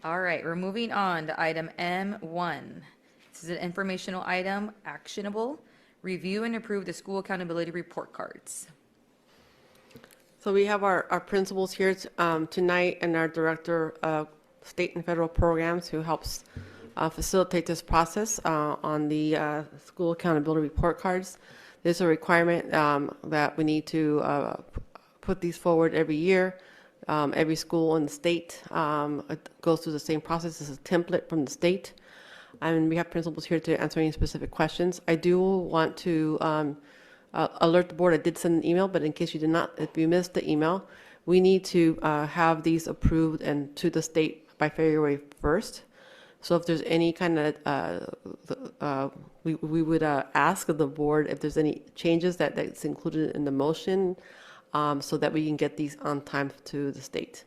All right, we're moving on to item M1. This is an informational item, actionable. Review and approve the school accountability report cards. So we have our principals here tonight and our director of state and federal programs who helps facilitate this process on the school accountability report cards. There's a requirement that we need to put these forward every year. Every school in the state goes through the same process. This is a template from the state. And we have principals here to answer any specific questions. I do want to alert the board. I did send an email, but in case you did not, if you missed the email, we need to have these approved and to the state by February 1st. So if there's any kind of, we would ask of the board if there's any changes that's included in the motion so that we can get these on time to the state.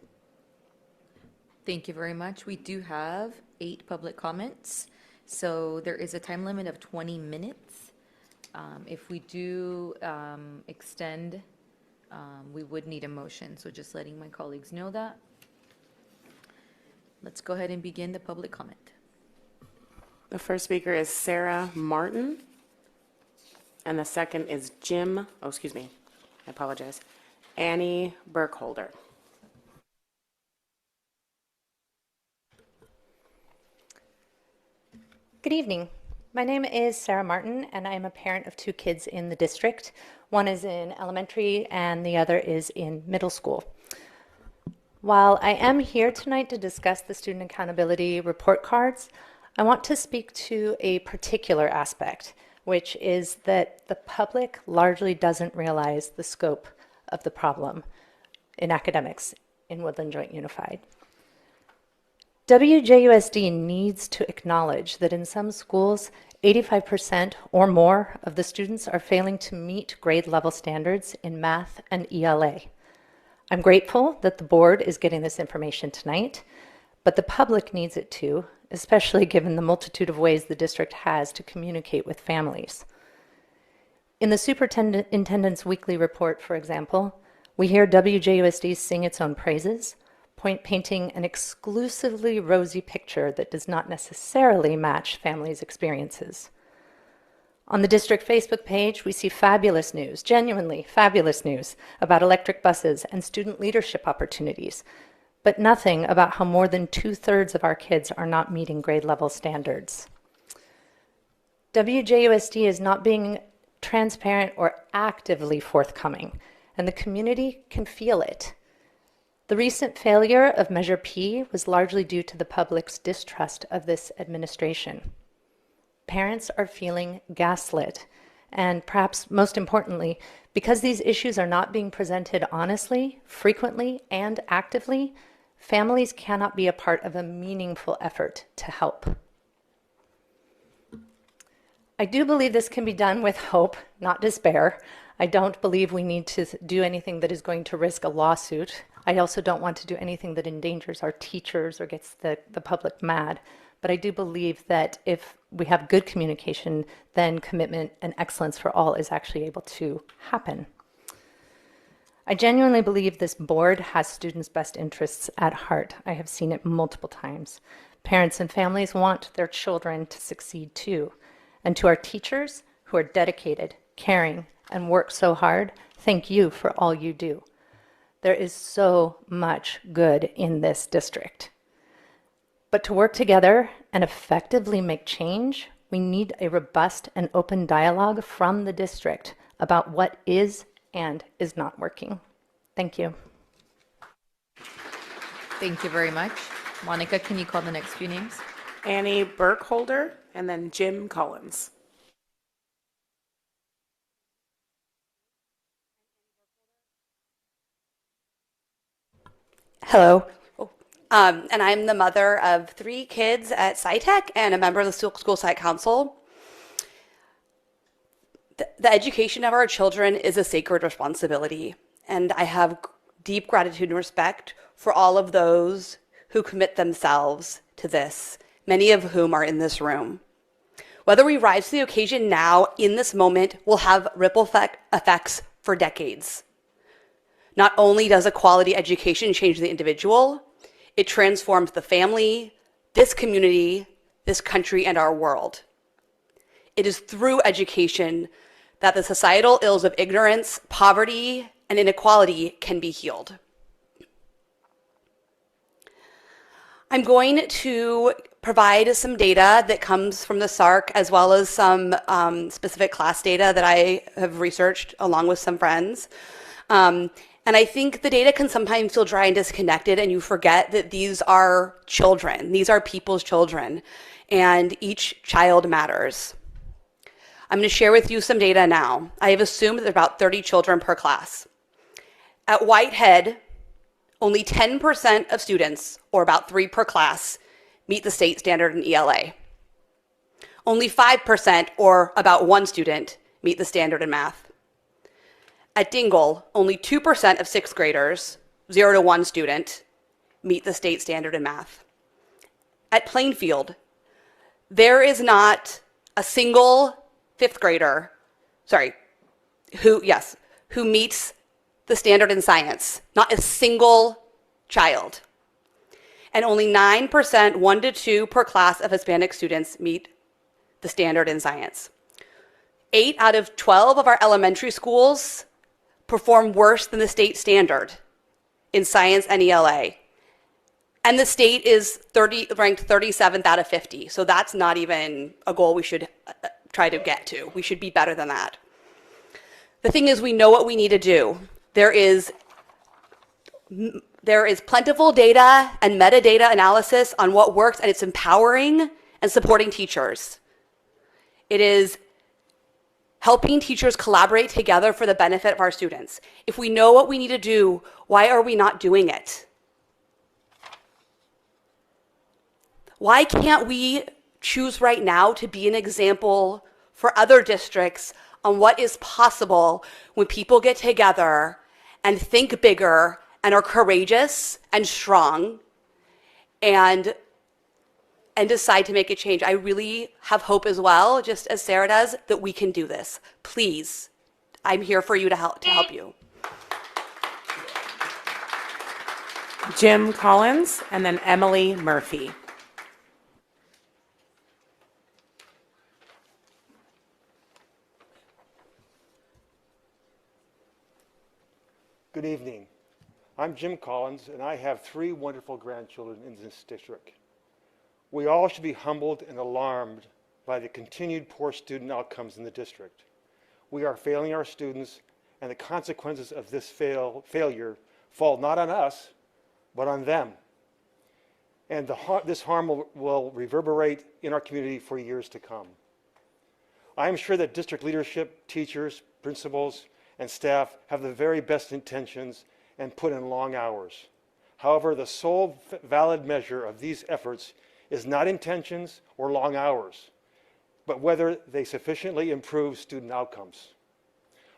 Thank you very much. We do have 8 public comments, so there is a time limit of 20 minutes. If we do extend, we would need a motion, so just letting my colleagues know that. Let's go ahead and begin the public comment. The first speaker is Sarah Martin, and the second is I apologize, Annie Burkholder. Good evening. My name is Sarah Martin, and I am a parent of 2 kids in the district. One is in elementary, and the other is in middle school. While I am here tonight to discuss the student accountability report cards, I want to speak to a particular aspect, which is that the public largely doesn't realize the scope of the problem in academics in Woodland Joint Unified. WJUSD needs to acknowledge that in some schools, 85% or more of the students are failing to meet grade level standards in math and ELA. I'm grateful that the board is getting this information tonight, but the public needs it too, especially given the multitude of ways the district has to communicate with families. In the superintendent's weekly report, for example, we hear WJUSD sing its own praises, painting an exclusively rosy picture that does not necessarily match families' experiences. On the district Facebook page, we see fabulous news, genuinely fabulous news, about electric buses and student leadership opportunities, but nothing about how more than 2/3 of our kids are not meeting grade level standards. WJUSD is not being transparent or actively forthcoming, and the community can feel it. The recent failure of Measure P was largely due to the public's distrust of this administration. Parents are feeling gaslit, and perhaps most importantly, because these issues are not being presented honestly, frequently, and actively, families cannot be a part of a meaningful effort to help. I do believe this can be done with hope, not despair. I don't believe we need to do anything that is going to risk a lawsuit. I also don't want to do anything that endangers our teachers or gets the public mad. But I do believe that if we have good communication, then commitment and excellence for all is actually able to happen. I genuinely believe this board has students' best interests at heart. I have seen it multiple times. Parents and families want their children to succeed too. And to our teachers who are dedicated, caring, and work so hard, thank you for all you do. There is so much good in this district. But to work together and effectively make change, we need a robust and open dialogue from the district about what is and is not working. Thank you. Thank you very much. Monica, can you call the next few names? Annie Burkholder, and then Jim Collins. Hello. And I'm the mother of 3 kids at Sci-Tech and a member of the school site council. The education of our children is a sacred responsibility, and I have deep gratitude and respect for all of those who commit themselves to this, many of whom are in this room. Whether we rise to the occasion now, in this moment, will have ripple effects for decades. Not only does a quality education change the individual, It transforms the family, this community, this country, and our world. It is through education that the societal ills of ignorance, poverty, and inequality can be healed. I'm going to provide some data that comes from the SARC, as well as some specific class data that I have researched along with some friends. And I think the data can sometimes feel dry and disconnected, and you forget that these are children. These are people's children, and each child matters. I'm going to share with you some data now. I have assumed that there are about 30 children per class. At Whitehead, only 10% of students, or about 3 per class, meet the state standard in ELA. Only 5%, or about 1 student, meet the standard in math. At Dingle, only 2% of 6th graders, 0 to 1 student, meet the state standard in math. At Plainfield, there is not a single 5th grader, who meets the standard in science, not a single child. And only 9%, 1 to 2 per class of Hispanic students meet the standard in science. 8 out of 12 of our elementary schools perform worse than the state standard in science and ELA. And the state is ranked 37th out of 50. So that's not even a goal we should try to get to. We should be better than that. The thing is, we know what we need to do. There is plentiful data and metadata analysis on what works, and it's empowering and supporting teachers. It is helping teachers collaborate together for the benefit of our students. If we know what we need to do, why are we not doing it? Why can't we choose right now to be an example for other districts on what is possible when people get together and think bigger and are courageous and strong and decide to make a change? I really have hope as well, just as Sarah does, that we can do this. Please, I'm here for you to help you. Jim Collins, and then Emily Murphy. Good evening. I'm Jim Collins, and I have 3 wonderful grandchildren in this district. We all should be humbled and alarmed by the continued poor student outcomes in the district. We are failing our students, and the consequences of this failure fall not on us, but on them. And this harm will reverberate in our community for years to come. I am sure that district leadership, teachers, principals, and staff have the very best intentions and put in long hours. However, the sole valid measure of these efforts is not intentions or long hours, but whether they sufficiently improve student outcomes.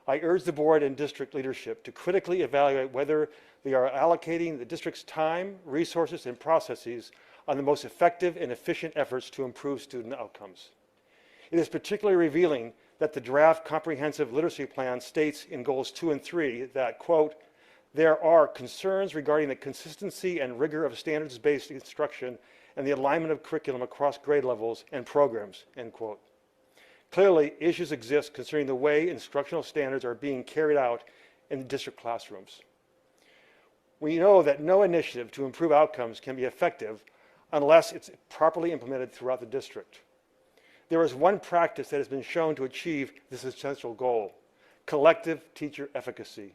I urge the board and district leadership to critically evaluate whether they are allocating the district's time, resources, and processes on the most effective and efficient efforts to improve student outcomes. It is particularly revealing that the draft comprehensive literacy plan states in goals 2 and 3 that, quote, there are concerns regarding the consistency and rigor of standards-based instruction and the alignment of curriculum across grade levels and programs, end quote. Clearly, issues exist concerning the way instructional standards are being carried out in district classrooms. We know that no initiative to improve outcomes can be effective unless it's properly implemented throughout the district. There is one practice that has been shown to achieve this essential goal: collective teacher efficacy.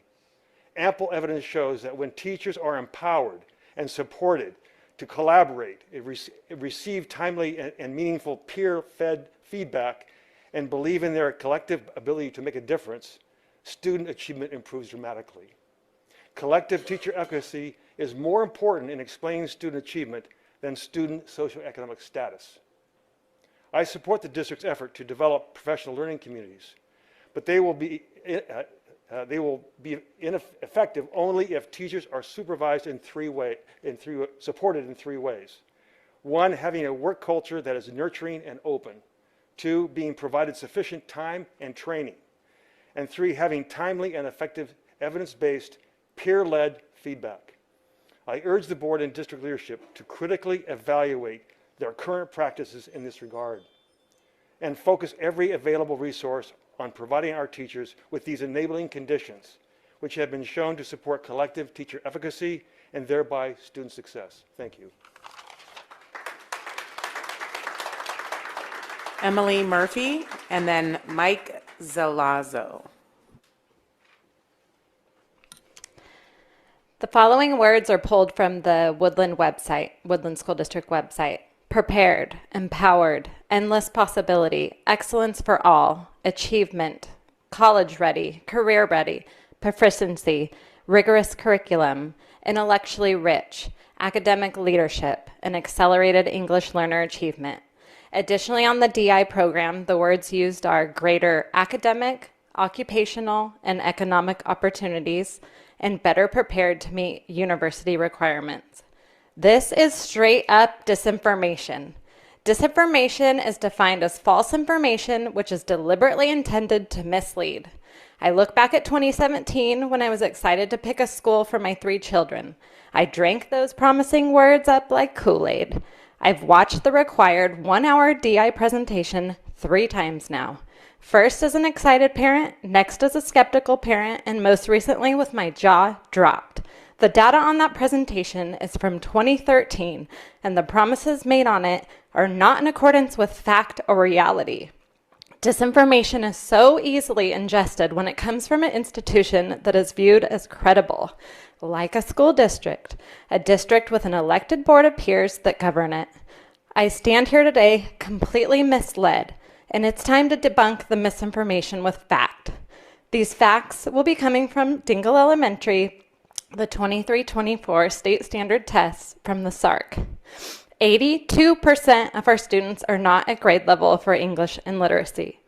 Ample evidence shows that when teachers are empowered and supported to collaborate, receive timely and meaningful peer-fed feedback, and believe in their collective ability to make a difference, student achievement improves dramatically. Collective teacher efficacy is more important in explaining student achievement than student socioeconomic status. I support the district's effort to develop professional learning communities, but they will be effective only if teachers are supervised supported in 3 ways. 1, having a work culture that is nurturing and open. 2, being provided sufficient time and training. And 3, having timely and effective evidence-based, peer-led feedback. I urge the board and district leadership to critically evaluate their current practices in this regard and focus every available resource on providing our teachers with these enabling conditions, which have been shown to support collective teacher efficacy and thereby student success. Thank you. Emily Murphy, and then Mike Zalazo. The following words are pulled from the Woodland website, Woodland School District website. Prepared, empowered, endless possibility, excellence for all, achievement, college ready, career ready, proficiency, rigorous curriculum, intellectually rich, academic leadership, and accelerated English learner achievement. Additionally, on the DI program, the words used are greater academic, occupational, and economic opportunities, and better prepared to meet university requirements. This is straight up disinformation. Disinformation is defined as false information which is deliberately intended to mislead. I look back at 2017 when I was excited to pick a school for my 3 children. I drank those promising words up like Kool-Aid. I've watched the required 1-hour DI presentation 3 times now. First as an excited parent, next as a skeptical parent, and most recently with my jaw dropped. The data on that presentation is from 2013, and the promises made on it are not in accordance with fact or reality. Disinformation is so easily ingested when it comes from an institution that is viewed as credible, like a school district, a district with an elected board of peers that govern it. I stand here today completely misled, and it's time to debunk the misinformation with fact. These facts will be coming from Dingle Elementary, the 23-24 state standard tests from the SARC. 82% of our students are not at grade level for English and literacy.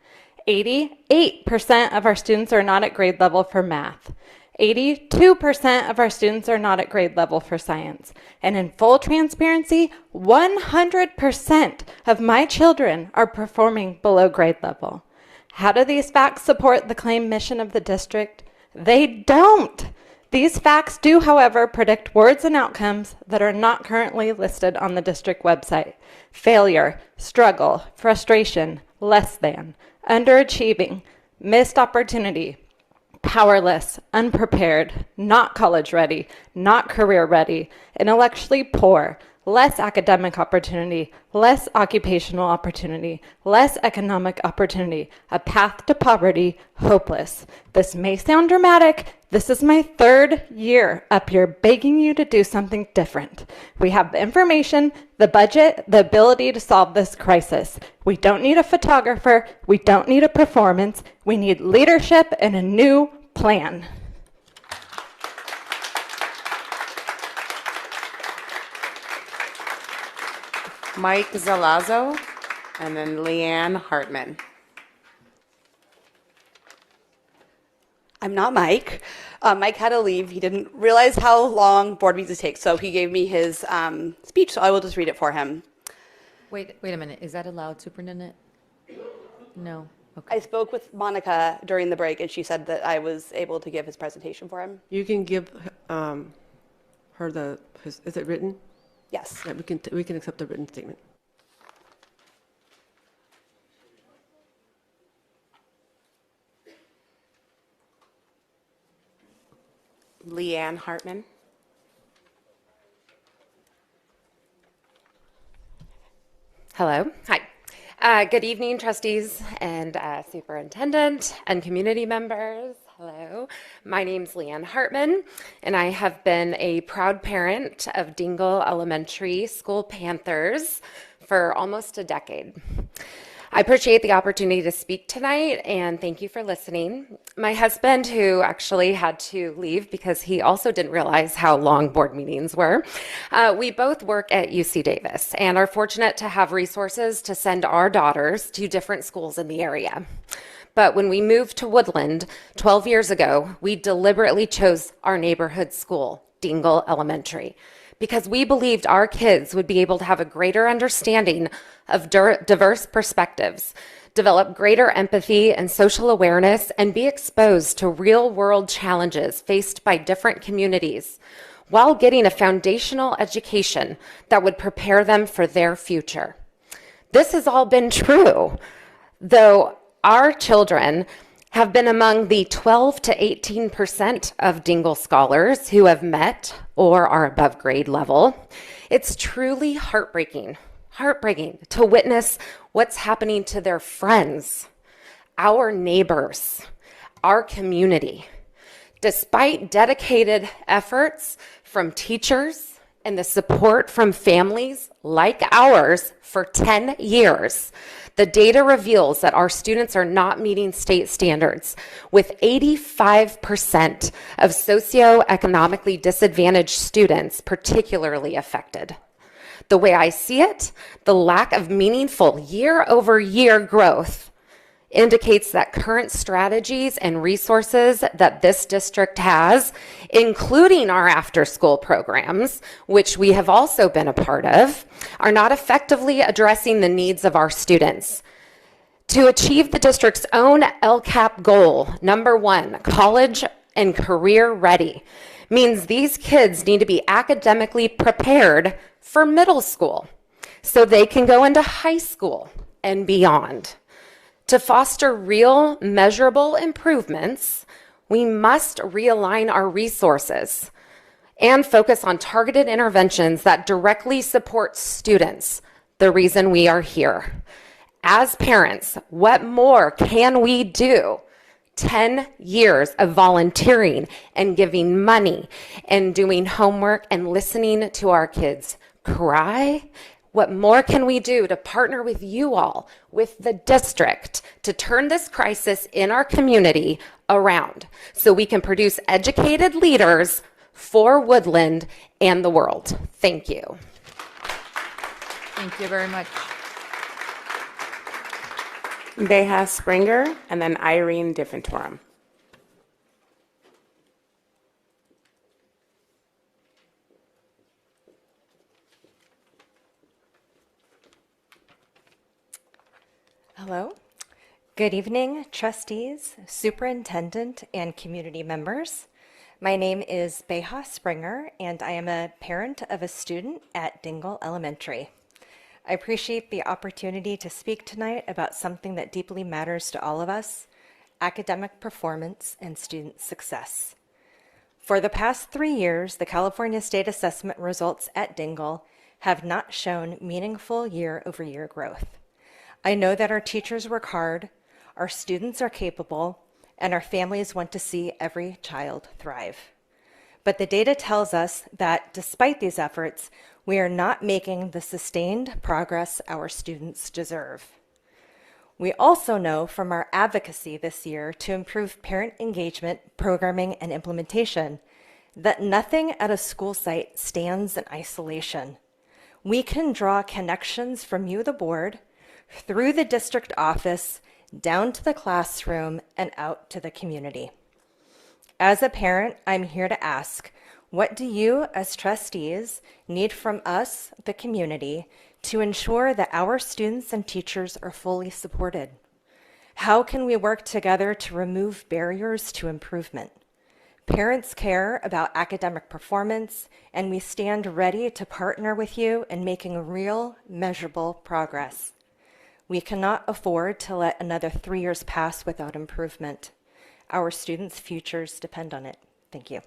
88% of our students are not at grade level for math. 82% of our students are not at grade level for science. And in full transparency, 100% of my children are performing below grade level. How do these facts support the claimed mission of the district? They don't. These facts do, however, predict words and outcomes that are not currently listed on the district website. Failure, struggle, frustration, less than, underachieving, missed opportunity, powerless, unprepared, not college ready, not career ready, intellectually poor, less academic opportunity, less occupational opportunity, less economic opportunity, a path to poverty, hopeless. This may sound dramatic. This is my 3rd year up here begging you to do something different. We have the information, the budget, the ability to solve this crisis. We don't need a photographer. We don't need a performance. We need leadership and a new plan. Mike Zalazo, and then Leanne Hartman. I'm not Mike. Mike had to leave. He didn't realize how long board meetings take, so he gave me his speech, so I will just read it for him. Wait a minute. Is that allowed, Superintendent? No. Okay. I spoke with Monica during the break, and she said that I was able to give his presentation for him. You can give her is it written? Yes. Yeah, we can accept the written statement. Leanne Hartman. Hello. Hi. Good evening, trustees and superintendent and community members. Hello. My name's Leanne Hartman, and I have been a proud parent of Dingle Elementary School Panthers for almost a decade. I appreciate the opportunity to speak tonight, and thank you for listening. My husband, who actually had to leave because he also didn't realize how long board meetings were, we both work at UC Davis and are fortunate to have resources to send our daughters to different schools in the area. But when we moved to Woodland 12 years ago, we deliberately chose our neighborhood school, Dingle Elementary, because we believed our kids would be able to have a greater understanding of diverse perspectives, develop greater empathy and social awareness, and be exposed to real-world challenges faced by different communities. while getting a foundational education that would prepare them for their future. This has all been true, though our children have been among the 12 to 18% of Dingle scholars who have met or are above grade level. It's truly heartbreaking to witness what's happening to their friends, our neighbors, our community. Despite dedicated efforts from teachers and the support from families like ours for 10 years, the data reveals that our students are not meeting state standards, with 85% of socioeconomically disadvantaged students particularly affected. The way I see it, the lack of meaningful year-over-year growth indicates that current strategies and resources that this district has, including our after-school programs, which we have also been a part of, are not effectively addressing the needs of our students. To achieve the district's own LCAP goal, number 1, college and career ready, means these kids need to be academically prepared for middle school so they can go into high school and beyond. To foster real, measurable improvements, we must realign our resources and focus on targeted interventions that directly support students, the reason we are here. As parents, what more can we do? 10 years of volunteering and giving money and doing homework and listening to our kids cry. What more can we do to partner with you all, with the district, to turn this crisis in our community around so we can produce educated leaders for Woodland and the world? Thank you. Thank you very much. Beha Springer, and then Irene Diffentorum. Hello. Good evening, trustees, superintendent, and community members. My name is Beha Springer, and I am a parent of a student at Dingle Elementary. I appreciate the opportunity to speak tonight about something that deeply matters to all of us: academic performance and student success. For the past 3 years, the California State Assessment results at Dingle have not shown meaningful year-over-year growth. I know that our teachers work hard, our students are capable, and our families want to see every child thrive. But the data tells us that despite these efforts, we are not making the sustained progress our students deserve. We also know from our advocacy this year to improve parent engagement, programming, and implementation that nothing at a school site stands in isolation. We can draw connections from you, the board, through the district office, down to the classroom, and out to the community. As a parent, I'm here to ask, what do you as trustees need from us, the community, to ensure that our students and teachers are fully supported? How can we work together to remove barriers to improvement? Parents care about academic performance, and we stand ready to partner with you in making real, measurable progress. We cannot afford to let another 3 years pass without improvement. Our students' futures depend on it. Thank you.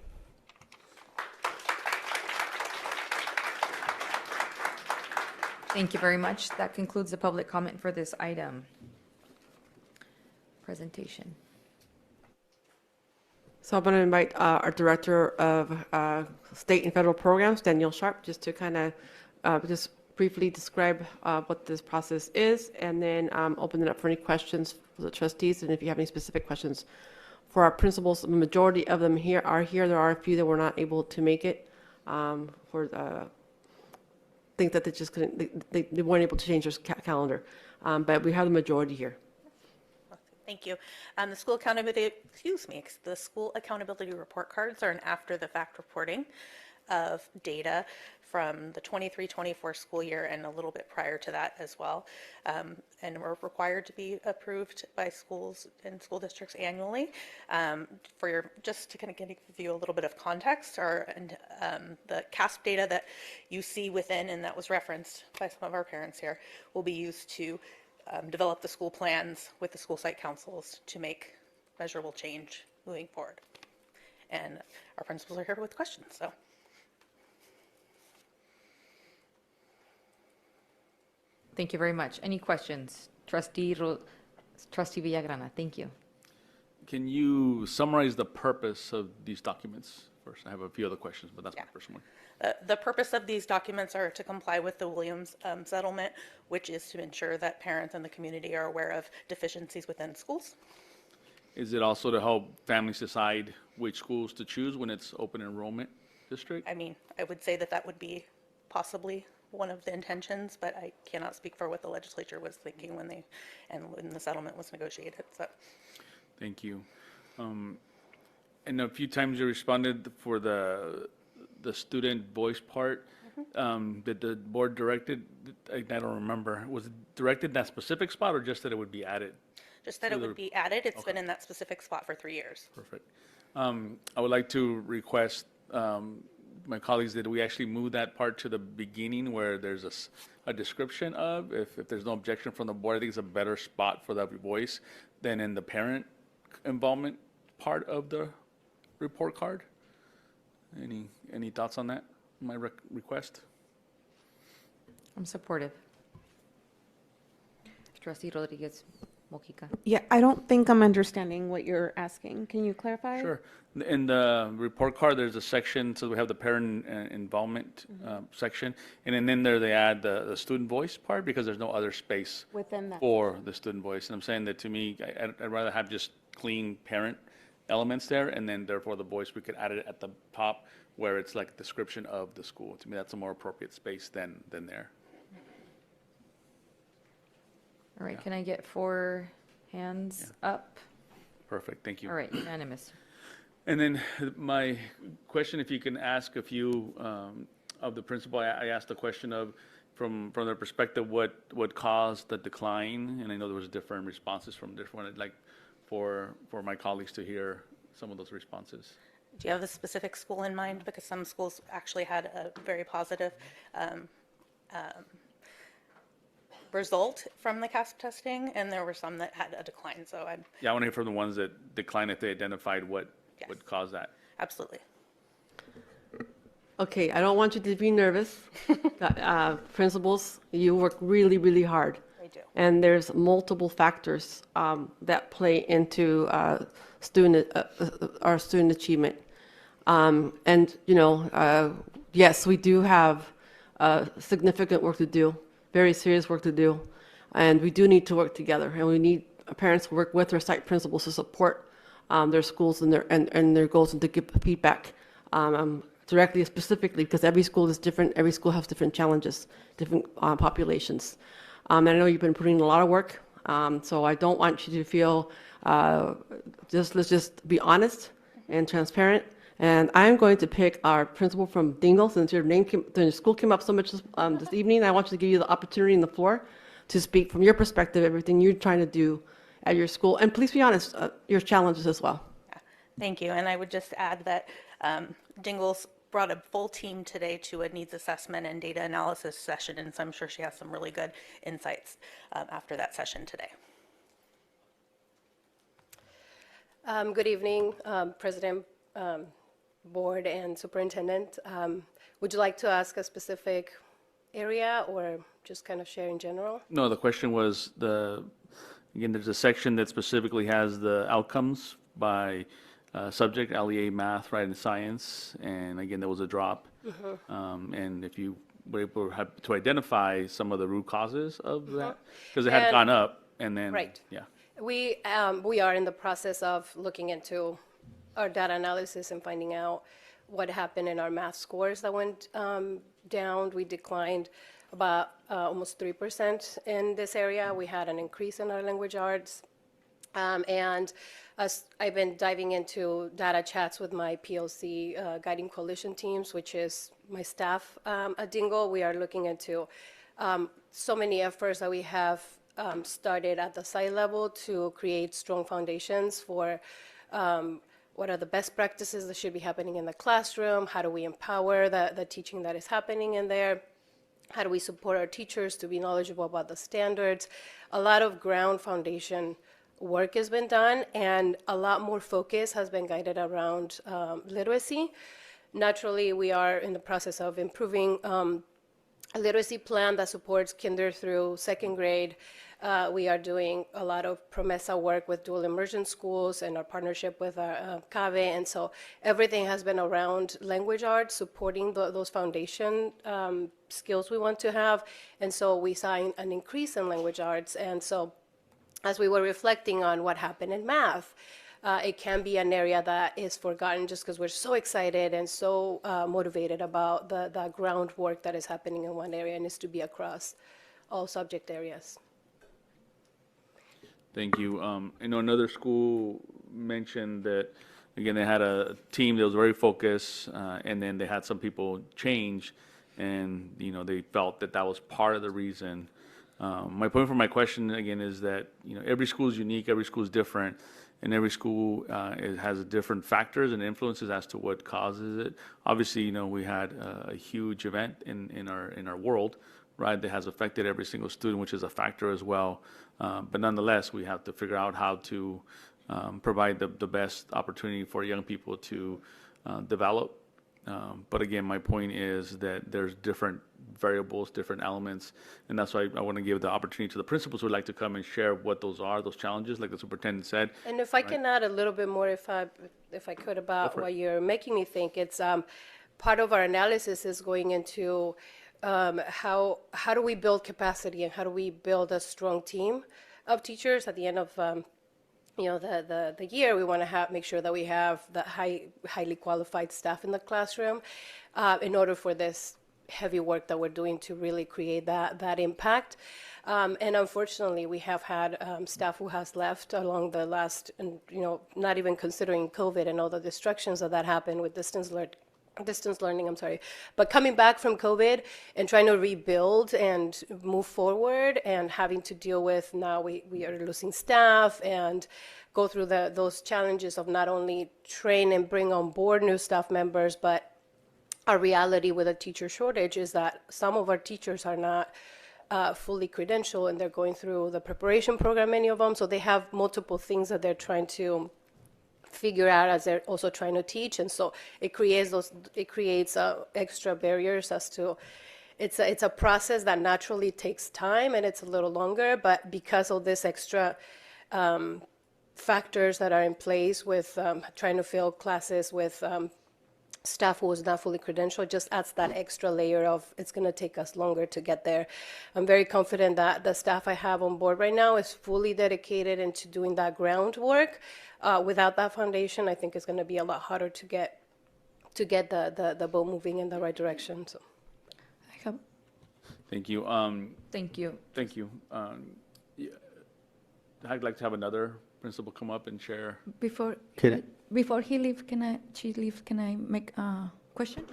Thank you very much. That concludes the public comment for this item. Presentation. So I'm going to invite our Director of State and Federal Programs, Danielle Sharp, just to kind of just briefly describe what this process is, and then open it up for any questions for the trustees, and if you have any specific questions for our principals. The majority of them are here. There are a few that were not able to make it for things that they just couldn't, they weren't able to change their calendar, but we have the majority here. Thank you. The school accountability, the school accountability report cards are an after-the-fact reporting of data from the 23-24 school year and a little bit prior to that as well. And we're required to be approved by schools and school districts annually. Just to kind of give you a little bit of context, the CASP data that you see within, and that was referenced by some of our parents here, will be used to develop the school plans with the school site councils to make measurable change moving forward. And our principals are here with questions, so. Thank you very much. Any questions? Trustee Villagrana, thank you. Can you summarize the purpose of these documents first? I have a few other questions, but that's my first one. The purpose of these documents are to comply with the Williams settlement, which is to ensure that parents and the community are aware of deficiencies within schools. Is it also to help families decide which schools to choose when it's open enrollment district? I mean, I would say that would be possibly one of the intentions, but I cannot speak for what the legislature was thinking when the settlement was negotiated. So, thank you. And a few times you responded for the student voice part. Did the board directed? I don't remember. Was it directed that specific spot, or just that it would be added? just that it would be added. It's been in that specific spot for 3 years. Perfect. I would like to request my colleagues that we actually move that part to the beginning where there's a description of, if there's no objection from the board, I think it's a better spot for that voice than in the parent involvement part of the report card. Any thoughts on that, my request? I'm supportive. Trustee Rodriguez Mojica. Yeah, I don't think I'm understanding what you're asking. Can you clarify? Sure. In the report card, there's a section, so we have the parent involvement section, and then in there they add the student voice part because there's no other space Within that. for the student voice. And I'm saying that, to me, I'd rather have just clean parent elements there, and then therefore the voice, we could add it at the top where it's like description of the school. To me, that's a more appropriate space than there. All right, can I get 4 hands up? Perfect, thank you. All right, unanimous. And then my question, if you can ask a few of the principal, I asked a question of, from their perspective, what caused the decline? And I know there was different responses from different, I'd like for my colleagues to hear some of those responses. Do you have a specific school in mind? Because some schools actually had a very positive result from the CASP testing, and there were some that had a decline. So I Yeah, I want to hear from the ones that declined, if they identified what caused that. absolutely. Okay, I don't want you to be nervous. Principals, you work really, really hard. I do. And there's multiple factors that play into our student achievement. And, yes, we do have significant work to do, very serious work to do. And we do need to work together. And we need parents to work with their site principals to support their schools and their goals, and to give feedback directly, specifically, because every school is different. Every school has different challenges, different populations. And I know you've been putting in a lot of work, so I don't want you to feel, let's just be honest and transparent. And I'm going to pick our principal from Dingle, since your school came up so much this evening. I want you to give you the opportunity and the floor to speak from your perspective, everything you're trying to do at your school. And please be honest, your challenges as well. Yeah, thank you. And I would just add that Dingle's brought a full team today to a needs assessment and data analysis session, and so I'm sure she has some really good insights after that session today. Good evening, President, Board, and Superintendent. Would you like to ask a specific area or just kind of share in general? No, the question was again, there's a section that specifically has the outcomes by subject, LEA, math, right, and science, and again, there was a drop. And if you were able to identify some of the root causes of that, because it had gone up, and then, right. Yeah. We are in the process of looking into our data analysis and finding out what happened in our math scores that went down. We declined about almost 3% in this area. We had an increase in our language arts. And as I've been diving into data chats with my PLC guiding coalition teams, which is my staff at Dingle, we are looking into so many efforts that we have started at the site level to create strong foundations for what are the best practices that should be happening in the classroom, how do we empower the teaching that is happening in there, how do we support our teachers to be knowledgeable about the standards. A lot of ground foundation work has been done, and a lot more focus has been guided around literacy. Naturally, we are in the process of improving a literacy plan that supports kinder through second grade. We are doing a lot of Promesa work with dual immersion schools and our partnership with CAVE, and so everything has been around language arts, supporting those foundation skills we want to have, and so we saw an increase in language arts, and so as we were reflecting on what happened in math, it can be an area that is forgotten just because we're so excited and so motivated about the groundwork that is happening in one area, and is to be across all subject areas. Thank you. I know another school mentioned that, again, they had a team that was very focused, and then they had some people change, and, you know, they felt that that was part of the reason. My point for my question, again, is that, you know, every school is unique, every school is different, and every school has different factors and influences as to what causes it. Obviously, you know, we had a huge event in our world, right, that has affected every single student, which is a factor as well. But nonetheless, we have to figure out how to provide the best opportunity for young people to develop. But again, my point is that there's different variables, different elements, and that's why I want to give the opportunity to the principals who would like to come and share what those are, those challenges, like the superintendent said. And if I can add a little bit more, if I could, about what you're making me think, it's part of our analysis is going into how do we build capacity and how do we build a strong team of teachers at the end of the year. We want to make sure that we have the highly qualified staff in the classroom in order for this heavy work that we're doing to really create that impact. And unfortunately, we have had staff who has left along the last, not even considering COVID and all the distractions that happened with distance learning, but coming back from COVID and trying to rebuild and move forward and having to deal with now we are losing staff and go through those challenges of not only train and bring on board new staff members, but our reality with a teacher shortage is that some of our teachers are not fully credentialed, and they're going through the preparation program, many of them, so they have multiple things that they're trying to figure out as they're also trying to teach, and so it creates extra barriers as to it's a process that naturally takes time and it's a little longer, but because of this extra factors that are in place with trying to fill classes with staff who is not fully credentialed, just adds that extra layer of it's going to take us longer to get there. I'm very confident that the staff I have on board right now is fully dedicated into doing that groundwork. Without that foundation, I think it's going to be a lot harder to get the boat moving in the right direction. So, Thank you. Thank you. Thank you. I'd like to have another principal come up and share. Before she leave, can I make a question?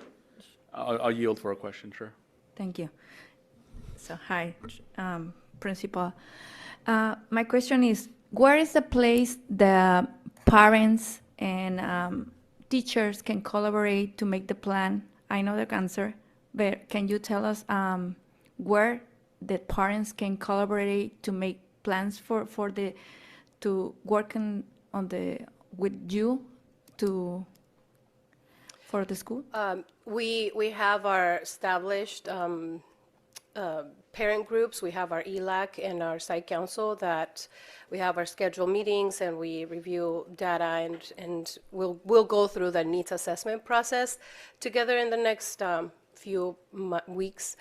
I'll yield for a question, sure. Thank you. So, hi, principal. My question is, where is the place the parents and teachers can collaborate to make the plan? I know the answer, but can you tell us where the parents can collaborate to make plans to work with you for the school? We have our established parent groups. We have our ELAC and our site council that we have our scheduled meetings and we review data and we'll go through the needs assessment process together in the next few weeks.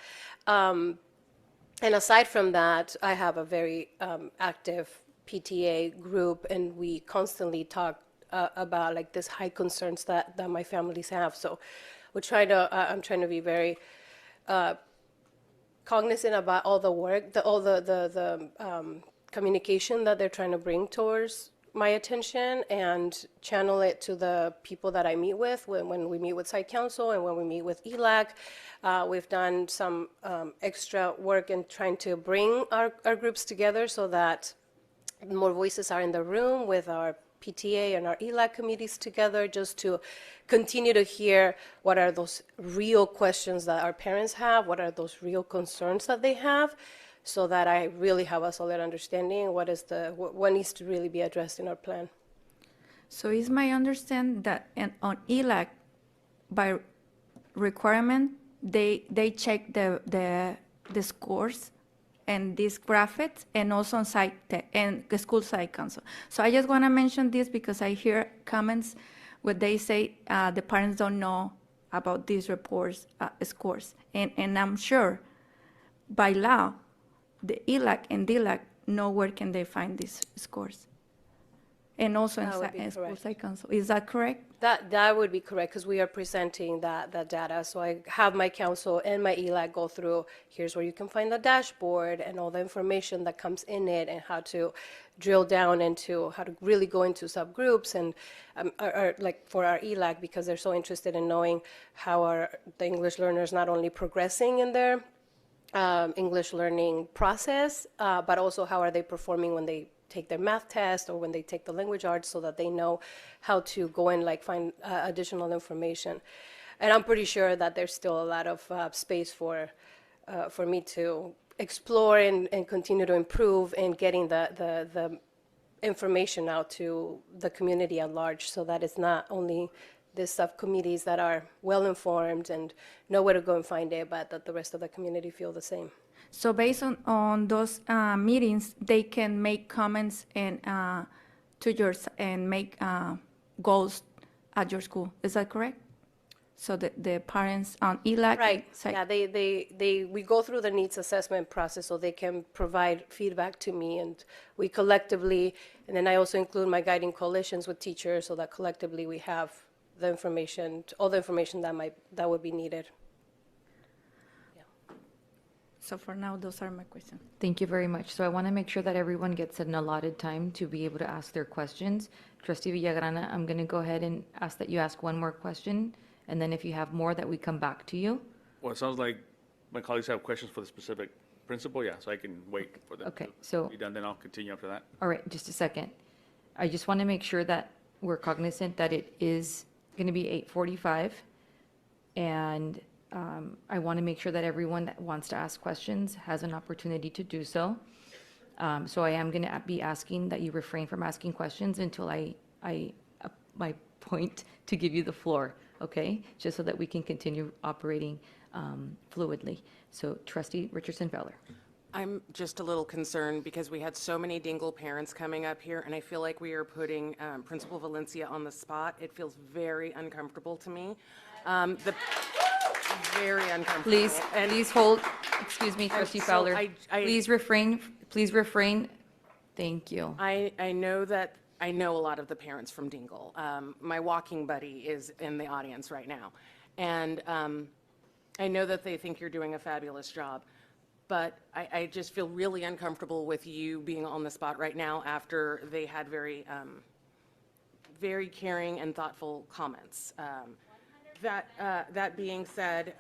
And aside from that, I have a very active PTA group, and we constantly talk about like this high concerns that my families have. So I'm trying to be very cognizant about all the work, all the communication that they're trying to bring towards my attention and channel it to the people that I meet with when we meet with site council and when we meet with ELAC. We've done some extra work in trying to bring our groups together so that more voices are in the room with our PTA and our ELAC committees together, just to continue to hear what are those real questions that our parents have, what are those real concerns that they have, so that I really have a solid understanding what needs to really be addressed in our plan. So is my understanding that on ELAC, by requirement, they check the scores and these graphics, and also on Sci-Tech and the school site council. So I just want to mention this because I hear comments where they say the parents don't know about these reports, scores. And I'm sure by law, the ELAC and DLAC know where can they find these scores. And also in school site council. Is that correct? That would be correct, because we are presenting that data. So I have my council and my ELAC go through, here's where you can find the dashboard and all the information that comes in it, and how to drill down into how to really go into subgroups, and like for our ELAC, because they're so interested in knowing how are the English learners not only progressing in their English learning process, but also how are they performing when they take their math test or when they take the language arts, so that they know how to go and like find additional information. And I'm pretty sure that there's still a lot of space for me to explore and continue to improve in getting the information out to the community at large, so that it's not only the subcommittees that are well-informed and know where to go and find it, but that the rest of the community feel the same. So based on those meetings, they can make comments and to yours and make goals at your school. Is that correct? So the parents on ELAC, right? Yeah, we go through the needs assessment process, so they can provide feedback to me, and we collectively, and then I also include my guiding coalitions with teachers, so that collectively we have the information, all the information that would be needed. So for now, those are my questions. Thank you very much. So I want to make sure that everyone gets an allotted time to be able to ask their questions. Trustee Villagrana, I'm going to go ahead and ask that you ask one more question, and then if you have more, that we come back to you. Well, it sounds like my colleagues have questions for the specific principal, yeah, so I can wait for them to be done, then I'll continue after that. All right, just a second. I just want to make sure that we're cognizant that it is going to be 8:45, and I want to make sure that everyone that wants to ask questions has an opportunity to do so. So I am going to be asking that you refrain from asking questions until my point to give you the floor, okay? Just so that we can continue operating fluidly. So Trustee Richardson-Feller. I'm just a little concerned because we had so many Dingle parents coming up here, and I feel like we are putting Principal Valencia on the spot. It feels very uncomfortable to me. Very uncomfortable. Please hold. Excuse me, Trustee Fowler. Please refrain. Thank you. I know that I know a lot of the parents from Dingle. My walking buddy is in the audience right now, and I know that they think you're doing a fabulous job. But I just feel really uncomfortable with you being on the spot right now after they had very caring and thoughtful comments. That being said,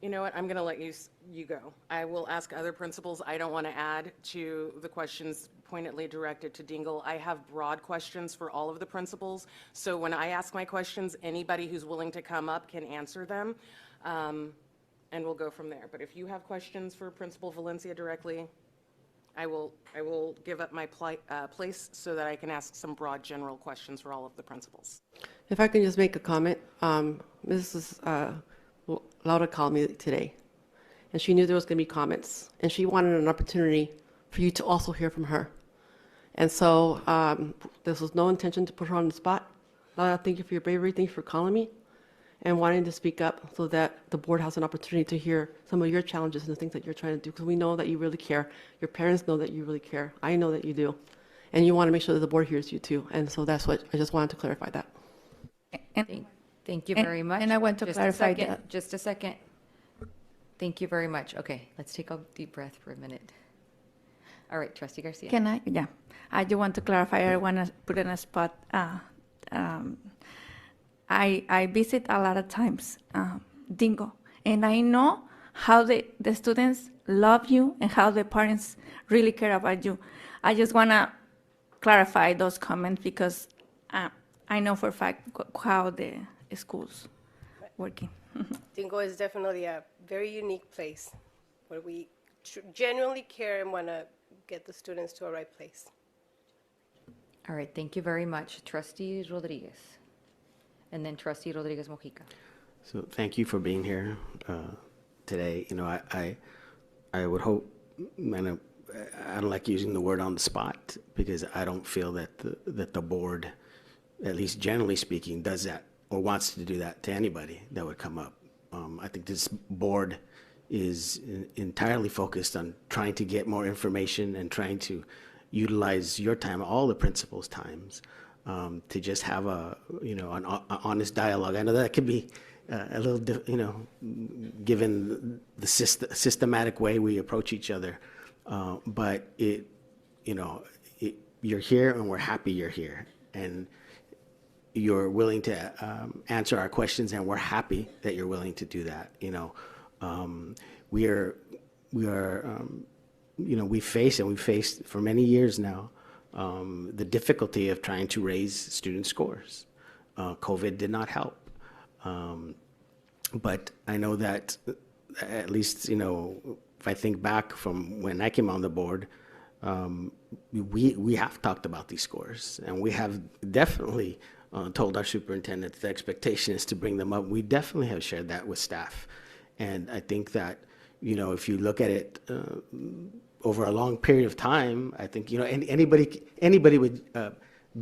you know what? I'm going to let you go. I will ask other principals. I don't want to add to the questions pointedly directed to Dingle. I have broad questions for all of the principals. So when I ask my questions, anybody who's willing to come up can answer them. And we'll go from there. But if you have questions for Principal Valencia directly, I will give up my place so that I can ask some broad general questions for all of the principals. If I can just make a comment, Mrs. Laura called me today, and she knew there was going to be comments, and she wanted an opportunity for you to also hear from her. And so this was no intention to put her on the spot. Laura, thank you for your bravery. Thank you for calling me and wanting to speak up so that the board has an opportunity to hear some of your challenges and the things that you're trying to do, because we know that you really care. Your parents know that you really care. I know that you do. And you want to make sure that the board hears you too. And so that's what I just wanted to clarify that. Thank you very much. And I want to clarify that. Just a second. Thank you very much. Okay, let's take a deep breath for a minute. All right, Trustee Garcia. Can I? Yeah. I just want to clarify. I want to put in a spot. I visit a lot of times Dingle, and I know how the students love you and how the parents really care about you. I just want to clarify those comments because I know for a fact how the school's working. Dingle is definitely a very unique place where we genuinely care and want to get the students to a right place. All right, thank you very much. Trustee Rodriguez. And then Trustee Rodriguez Mojica. So thank you for being here today. You know, I would hope, and I don't like using the word on the spot because I don't feel that the board, at least generally speaking, does that or wants to do that to anybody that would come up. I think this board is entirely focused on trying to get more information and trying to utilize your time, all the principals' times, to just have an honest dialogue. I know that could be a little, given the systematic way we approach each other, but you're here and we're happy you're here, and you're willing to answer our questions, and we're happy that you're willing to do that. We faced for many years now the difficulty of trying to raise student scores. COVID did not help. But I know that at least, if I think back from when I came on the board, we have talked about these scores, and we have definitely told our superintendent the expectation is to bring them up. We definitely have shared that with staff. And I think that, if you look at it over a long period of time, I think, anybody would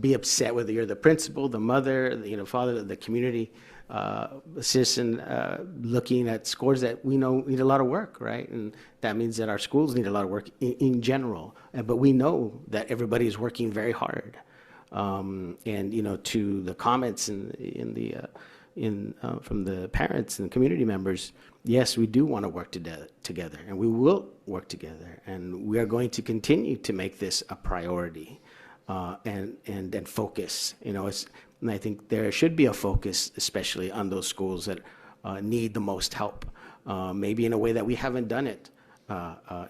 be upset, whether you're the principal, the mother, father, the community citizen, looking at scores that we know need a lot of work, right? And that means that our schools need a lot of work in general. But we know that everybody is working very hard. And to the comments from the parents and community members, yes, we do want to work together, and we will work together, and we are going to continue to make this a priority and focus. And I think there should be a focus, especially on those schools that need the most help, maybe in a way that we haven't done it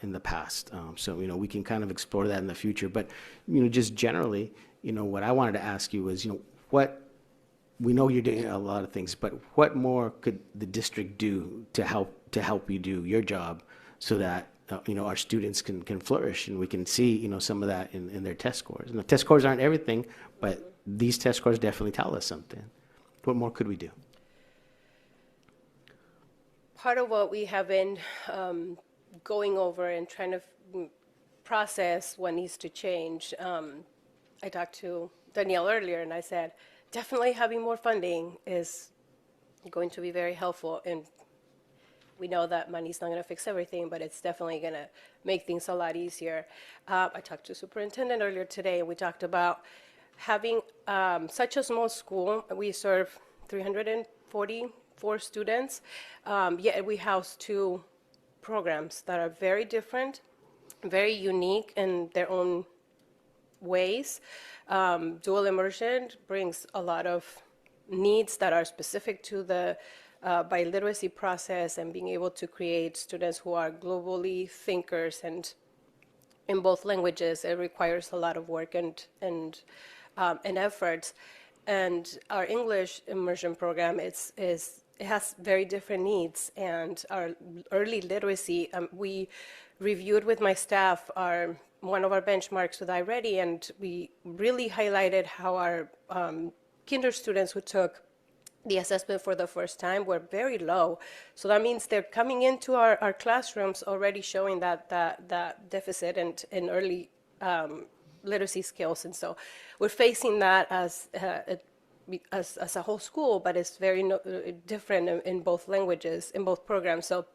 in the past. So we can kind of explore that in the future. But just generally, what I wanted to ask you was, what we know you're doing a lot of things, but what more could the district do to help you do your job, so that our students can flourish, and we can see some of that in their test scores. And the test scores aren't everything, but these test scores definitely tell us something. What more could we do? Part of what we have been going over and trying to process what needs to change. I talked to Danielle earlier, and I said, definitely having more funding is going to be very helpful. And we know that money's not going to fix everything, but it's definitely going to make things a lot easier. I talked to the superintendent earlier today, and we talked about having such a small school. We serve 344 students, yet we house 2 programs that are very different, very unique in their own ways. Dual immersion brings a lot of needs that are specific to the biliteracy process, and being able to create students who are globally thinkers and in both languages. It requires a lot of work and efforts. And our English immersion program it has very different needs. And our early literacy, we reviewed with my staff one of our benchmarks with iReady, and we really highlighted how our kinder students who took the assessment for the first time were very low. So that means they're coming into our classrooms already showing that deficit in early literacy skills. And so we're facing that as a whole school, but it's very different in both languages, in both programs. So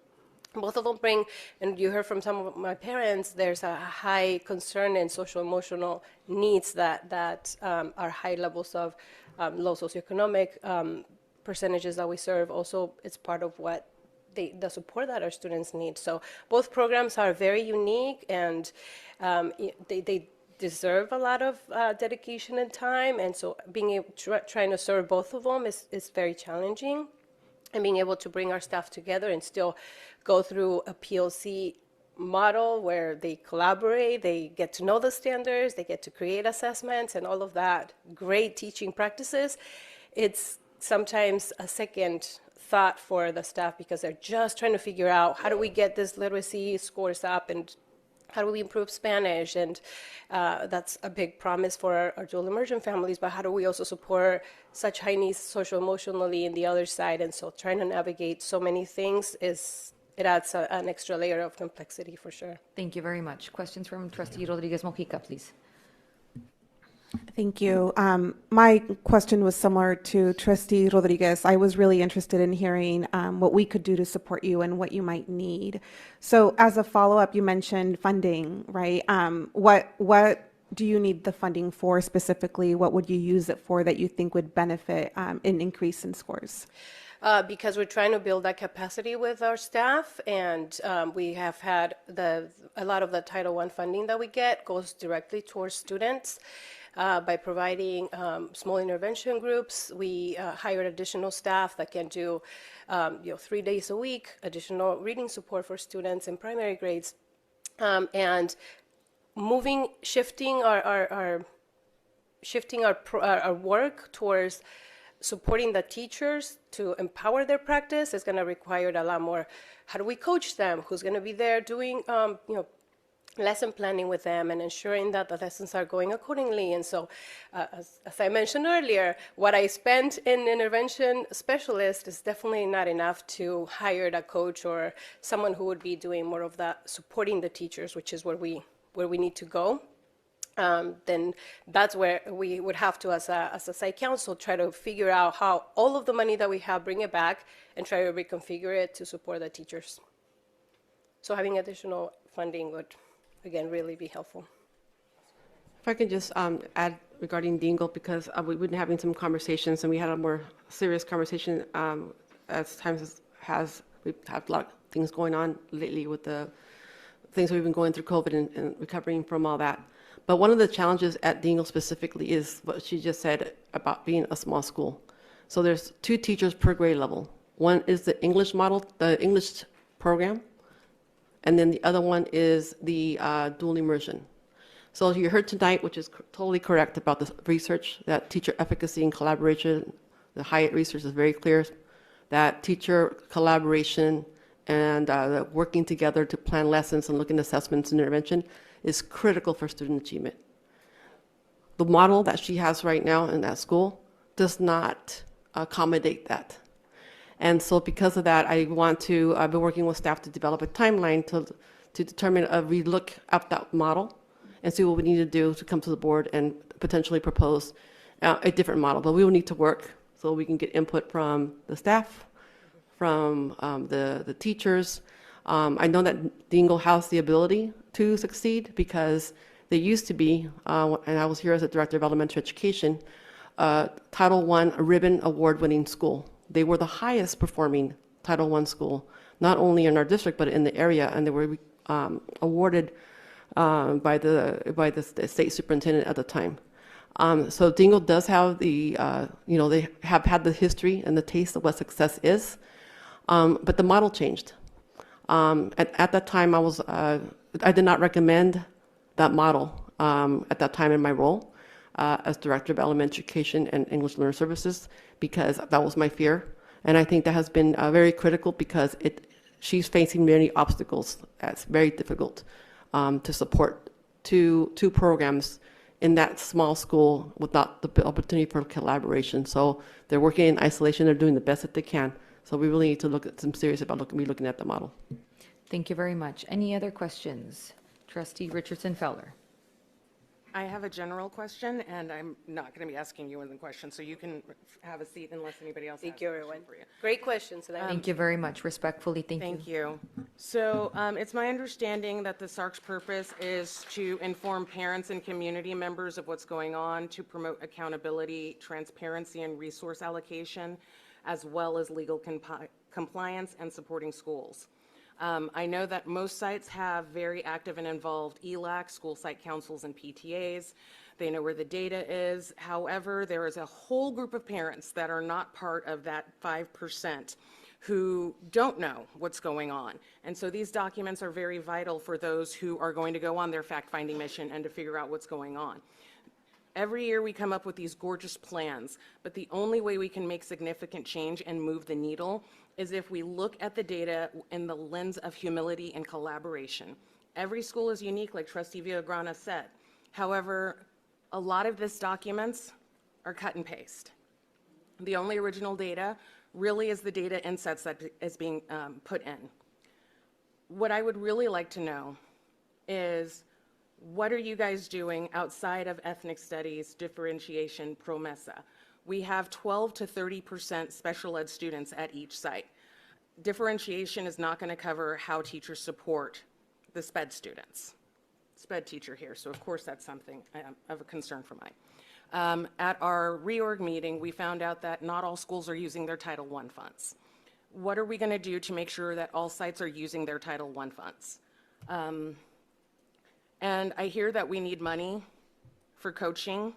both of them bring, and you heard from some of my parents, there's a high concern in social emotional needs that are high levels of low socioeconomic percentages that we serve. Also, it's part of what the support that our students need. So both programs are very unique, and they deserve a lot of dedication and time. And so being able trying to serve both of them is very challenging. And being able to bring our staff together and still go through a PLC model where they collaborate, they get to know the standards, they get to create assessments and all of that great teaching practices. It's sometimes a second thought for the staff because they're just trying to figure out how do we get this literacy scores up and how do we improve Spanish? And that's a big promise for our dual immersion families, but how do we also support such high needs social emotionally in the other side? And so trying to navigate so many things it adds an extra layer of complexity for sure. Thank you very much. Questions from Trustee Rodriguez Mojica, please. Thank you. My question was similar to Trustee Rodriguez. I was really interested in hearing what we could do to support you and what you might need. So as a follow-up, you mentioned funding, right? What do you need the funding for specifically? What would you use it for that you think would benefit an increase in scores? Because we're trying to build that capacity with our staff, and we have had a lot of the Title I funding that we get goes directly towards students. By providing small intervention groups, we hired additional staff that can do 3 days a week, additional reading support for students in primary grades, and shifting our work towards supporting the teachers to empower their practice is going to require a lot more. How do we coach them? Who's going to be there doing lesson planning with them and ensuring that the lessons are going accordingly? And so, as I mentioned earlier, what I spent in intervention specialist is definitely not enough to hire a coach or someone who would be doing more of that, supporting the teachers, which is where we need to go. Then that's where we would have to, as a site council, try to figure out how all of the money that we have, bring it back and try to reconfigure it to support the teachers. So having additional funding would, again, really be helpful. If I could just add regarding Dingle, because we've been having some conversations and we had a more serious conversation as times has. We've had a lot of things going on lately with the things we've been going through COVID and recovering from all that. But one of the challenges at Dingle specifically is what she just said about being a small school. So there's 2 teachers per grade level. One is the English model, the English program, and then the other one is the dual immersion. So you heard tonight, which is totally correct about the research, that teacher efficacy and collaboration, the Hyatt research is very clear, that teacher collaboration and working together to plan lessons and look at assessments and intervention is critical for student achievement. The model that she has right now in that school does not accommodate that. And so because of that, I've been working with staff to develop a timeline to determine a relook at that model and see what we need to do to come to the board and potentially propose a different model. But we will need to work so we can get input from the staff, from the teachers. I know that Dingle has the ability to succeed because they used to be, and I was here as a director of elementary education, Title I ribbon award-winning school. They were the highest performing Title I school, not only in our district but in the area, and they were awarded by the state superintendent at the time. So Dingle does have they have had the history and the taste of what success is, but the model changed. At that time, I did not recommend that model at that time in my role as Director of Elementary Education and English Learner Services, because that was my fear. And I think that has been very critical because she's facing many obstacles. It's very difficult to support two programs in that small school without the opportunity for collaboration. So they're working in isolation. They're doing the best that they can. So we really need to look at some serious about looking at the model. Thank you very much. Any other questions? Trustee Richardson Fowler. I have a general question, and I'm not going to be asking you any questions, so you can have a seat unless anybody else has a question for you. Great questions. Thank you very much. Respectfully, thank you. Thank you. So it's my understanding that the SARC's purpose is to inform parents and community members of what's going on, to promote accountability, transparency, and resource allocation. as well as legal compliance and supporting schools. I know that most sites have very active and involved ELAC, school site councils and PTAs. They know where the data is. However, there is a whole group of parents that are not part of that 5% who don't know what's going on. And so these documents are very vital for those who are going to go on their fact-finding mission and to figure out what's going on. Every year we come up with these gorgeous plans, but the only way we can make significant change and move the needle is if we look at the data in the lens of humility and collaboration. Every school is unique, like Trustee Villagrana said. However, a lot of these documents are cut and paste. The only original data really is the data insets that is being put in. What I would really like to know is, what are you guys doing outside of ethnic studies, differentiation, PROMESA? We have 12 to 30% special ed students at each site. Differentiation is not going to cover how teachers support the SPED students. SPED teacher here, so of course that's something of a concern for mine. At our reorg meeting, we found out that not all schools are using their Title I funds. What are we going to do to make sure that all sites are using their Title I funds? And I hear that we need money for coaching,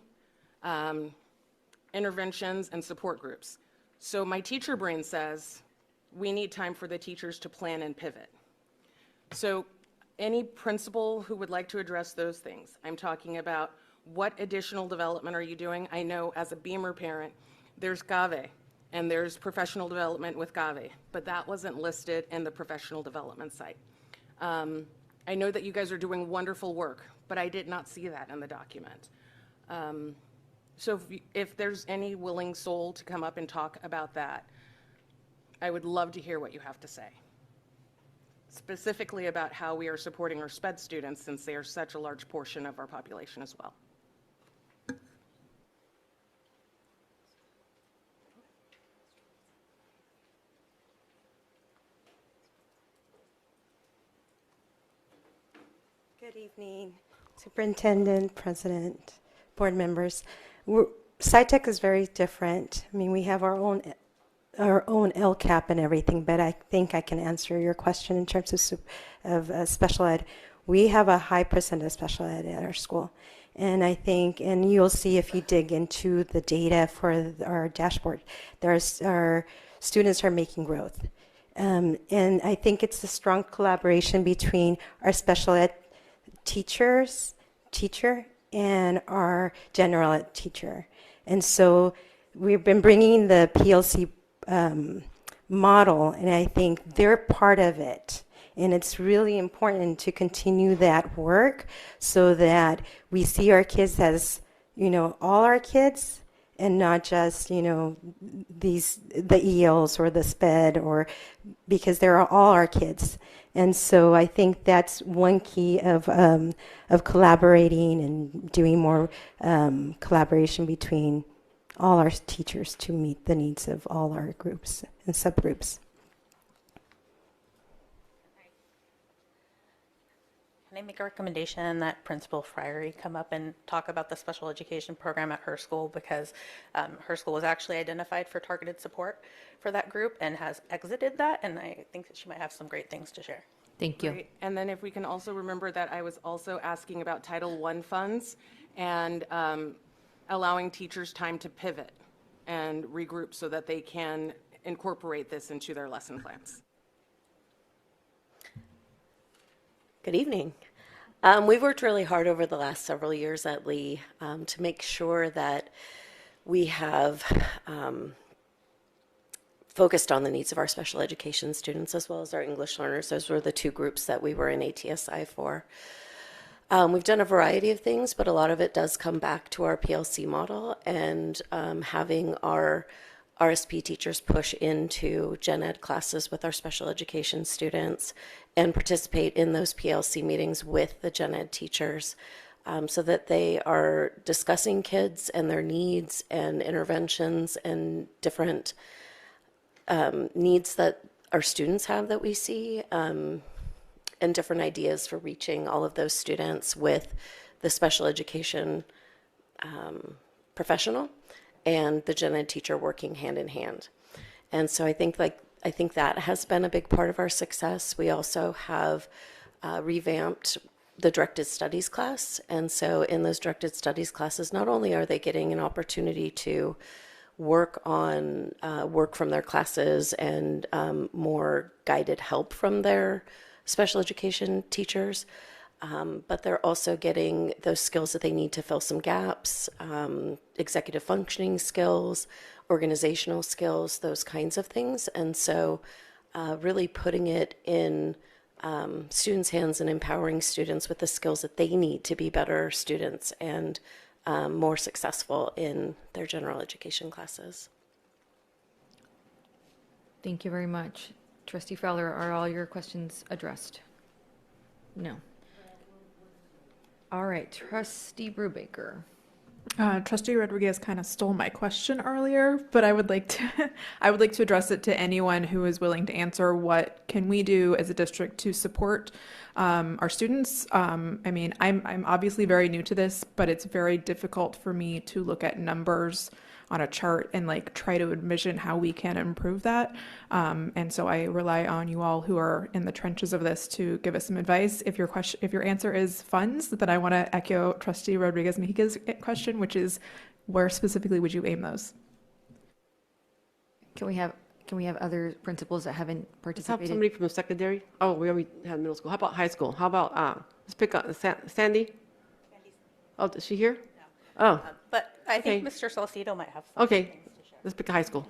interventions, and support groups. So my teacher brain says we need time for the teachers to plan and pivot. So any principal who would like to address those things, I'm talking about what additional development are you doing? I know as a Beamer parent, there's GAVE, and there's professional development with GAVE, but that wasn't listed in the professional development site. I know that you guys are doing wonderful work, but I did not see that in the document. So if there's any willing soul to come up and talk about that, I would love to hear what you have to say. Specifically about how we are supporting our SPED students, since they are such a large portion of our population as well. Good evening, Superintendent, President, board members. Sci-Tech is very different. I mean, we have our own LCAP and everything, but I think I can answer your question in terms of special ed. We have a high percent of special ed at our school. And I think, and you'll see if you dig into the data for our dashboard, our students are making growth. And I think it's a strong collaboration between our special ed teacher and our general ed teacher. And so we've been bringing the PLC model, and I think they're part of it. And it's really important to continue that work so that we see our kids as, all our kids, and not just, the ELs or the SPED, or because they're all our kids. And so I think that's one key of collaborating and doing more collaboration between all our teachers to meet the needs of all our groups and subgroups. Can I make a recommendation that Principal Friery come up and talk about the special education program at her school, because her school was actually identified for targeted support for that group and has exited that, and I think that she might have some great things to share. Thank you. Great. And then if we can also remember that I was also asking about Title I funds and allowing teachers time to pivot and regroup so that they can incorporate this into their lesson plans. Good evening. We've worked really hard over the last several years at Lee to make sure that we have focused on the needs of our special education students as well as our English learners. Those were the two groups that we were in ATSI for. We've done a variety of things, but a lot of it does come back to our PLC model and having our RSP teachers push into gen ed classes with our special education students and participate in those PLC meetings with the gen ed teachers so that they are discussing kids and their needs and interventions and different needs that our students have that we see and different ideas for reaching all of those students with the special education professional and the gen ed teacher working hand in hand. And so I think that has been a big part of our success. We also have revamped the directed studies class. And so in those directed studies classes, not only are they getting an opportunity to work from their classes and more guided help from their special education teachers, but they're also getting those skills that they need to fill some gaps, executive functioning skills, organizational skills, those kinds of things. And so really putting it in students' hands and empowering students with the skills that they need to be better students and more successful in their general education classes. Thank you very much. Trustee Fowler, are all your questions addressed? No. All right, Trustee Brubaker. Trustee Rodriguez kind of stole my question earlier, but I would like to address it to anyone who is willing to answer. What can we do as a district to support our students? I mean, I'm obviously very new to this, but it's very difficult for me to look at numbers on a chart and like try to envision how we can improve that. And so I rely on you all who are in the trenches of this to give us some advice. If your answer is funds, then I want to echo Trustee Rodriguez Mejica's question, which is where specifically would you aim those? Can we have other principals that haven't Let's participated? have somebody from secondary. Oh, we already had middle school. How about high school? How about let's pick up Sandy. Oh, is she here? No. Oh. But I think Okay. Mr. Salcido might have some Okay, things to share. let's pick a high school.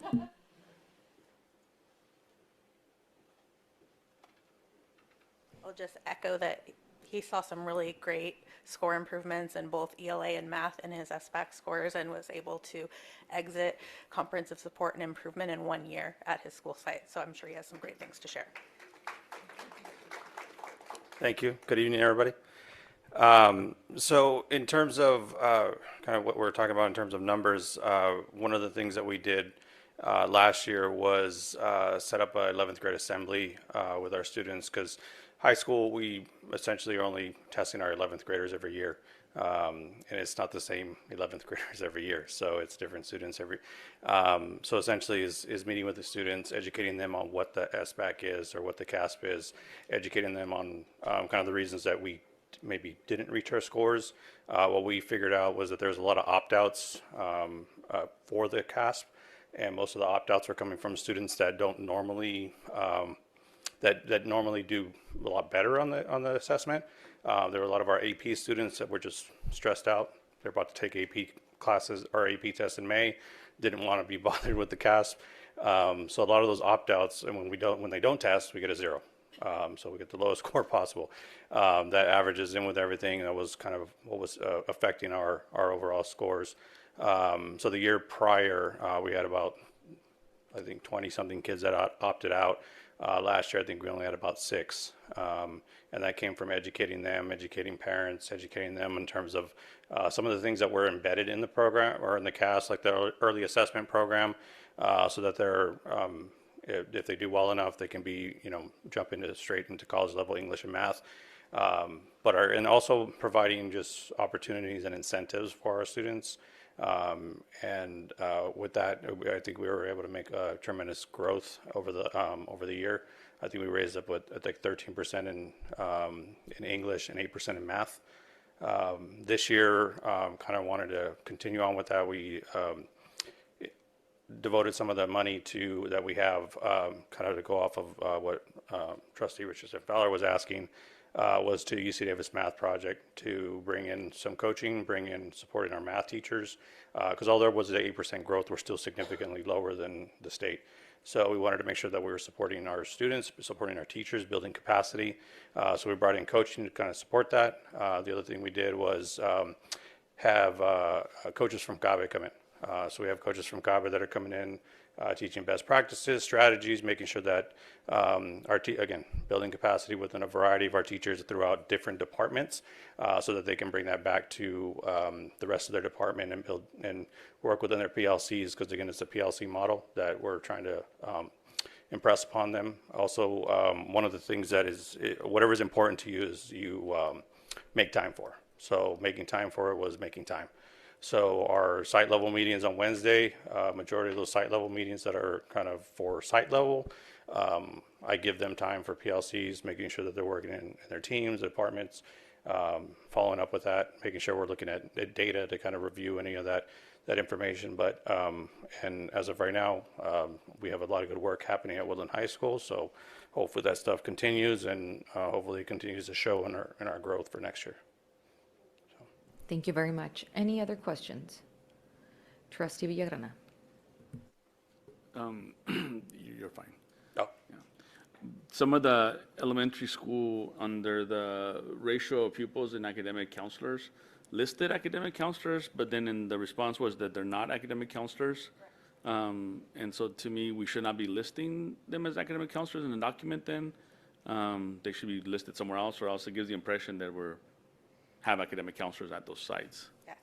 I'll just echo that he saw some really great score improvements in both ELA and math in his SBAC scores and was able to exit comprehensive support and improvement in 1 year at his school site. So I'm sure he has some great things to share. Thank you. Good evening, everybody. So in terms of kind of what we're talking about in terms of numbers, one of the things that we did last year was set up an 11th grade assembly with our students, because high school, we essentially are only testing our 11th graders every year. And it's not the same 11th graders every year, so it's different students every. So essentially is meeting with the students, educating them on what the SBAC is or what the CASP is, educating them on kind of the reasons that we maybe didn't reach our scores. What we figured out was that there's a lot of opt-outs for the CASP, and most of the opt-outs are coming from students that don't normally that normally do a lot better on the assessment. There were a lot of our AP students that were just stressed out. They're about to take AP classes or AP tests in May, didn't want to be bothered with the CASP. So a lot of those opt-outs, and when they don't test, we get a 0. So we get the lowest score possible. That averages in with everything, and that was kind of what was affecting our overall scores. So the year prior, we had about, I think, 20-something kids that opted out. Last year, I think we only had about 6. And that came from educating them, educating parents, educating them in terms of some of the things that were embedded in the program or in the CAS, like the early assessment program, so that they're, if they do well enough, they can be, jump straight into college level English and math. And also providing just opportunities and incentives for our students. With that, I think we were able to make a tremendous growth over the year. I think we raised up with, I think, 13% in English and 8% in math. This year, kind of wanted to continue on with that. We devoted some of the money that we have, kind of to go off of what Trustee Richardson Fowler was asking, was to UC Davis Math Project to bring in some coaching, bring in supporting our math teachers, because although there was an 8% growth, we're still significantly lower than the state. So we wanted to make sure that we were supporting our students, supporting our teachers, building capacity. So we brought in coaching to kind of support that. The other thing we did was have coaches from CABE come in. So we have coaches from CABE that are coming in, teaching best practices, strategies, making sure that again, building capacity within a variety of our teachers throughout different departments, so that they can bring that back to the rest of their department and build and work within their PLCs, because again, it's a PLC model that we're trying to impress upon them. Also, one of the things that is, whatever is important to you is you make time for. So making time for it was making time. So our site level meetings on Wednesday, majority of those site level meetings that are kind of for site level, I give them time for PLCs, making sure that they're working in their teams, departments, following up with that, making sure we're looking at data to kind of review any of that information. But and as of right now, we have a lot of good work happening at Woodland High School. So hopefully that stuff continues, and hopefully it continues to show in our growth for next year. Thank you very much. Any other questions? Trustee Villagrana. You're fine. Oh. Yeah. Some of the elementary school, under the ratio of pupils and academic counselors, listed academic counselors, but then in the response was that they're not academic counselors. And so to me, we should not be listing them as academic counselors in the document then. They should be listed somewhere else, or else it gives the impression that have academic counselors at those sites. Yes,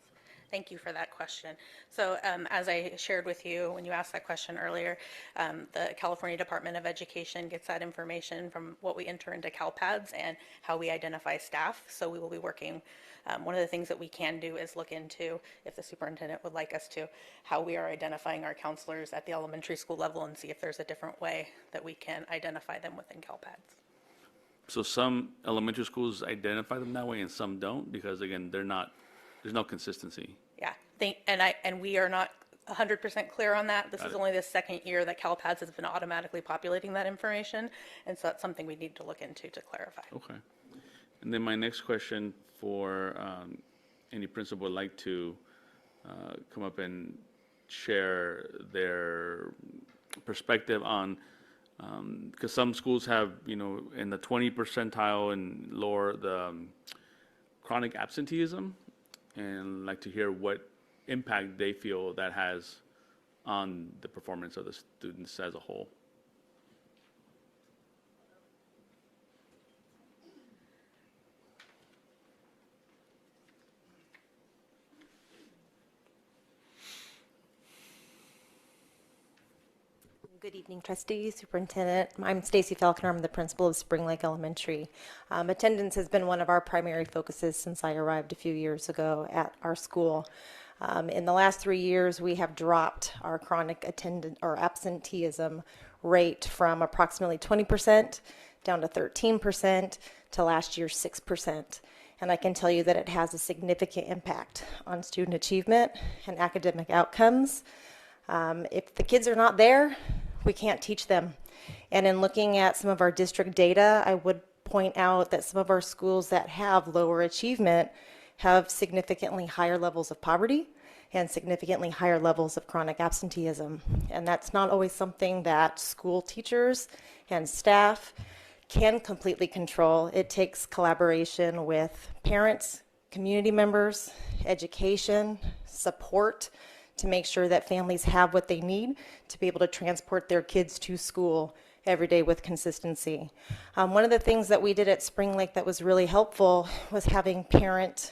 thank you for that question. So as I shared with you when you asked that question earlier, the California Department of Education gets that information from what we enter into CalPads and how we identify staff. So we will be working, one of the things that we can do is look into, if the superintendent would like us to, how we are identifying our counselors at the elementary school level and see if there's a different way that we can identify them within CalPads. So some elementary schools identify them that way and some don't, because again, there's no consistency. Yeah, and we are not 100% clear on that. This is only the second year that CalPads has been automatically populating that information, and so that's something we need to look into to clarify. Okay. And then my next question for any principal would like to come up and share their perspective on, because some schools have, in the 20 percentile and lower, the chronic absenteeism, and like to hear what impact they feel that has on the performance of the students as a whole. Good evening, trustees, superintendent. I'm Stacy Falconer. I'm the principal of Spring Lake Elementary. Attendance has been one of our primary focuses since I arrived a few years ago at our school. In the last 3 years, we have dropped our chronic attendance or absenteeism rate from approximately 20% down to 13% to last year's 6%. And I can tell you that it has a significant impact on student achievement and academic outcomes. If the kids are not there, we can't teach them. And in looking at some of our district data, I would point out that some of our schools that have lower achievement have significantly higher levels of poverty and significantly higher levels of chronic absenteeism. And that's not always something that school teachers and staff can completely control. It takes collaboration with parents, community members, education, support, to make sure that families have what they need to be able to transport their kids to school every day with consistency. One of the things that we did at Spring Lake that was really helpful was having parent,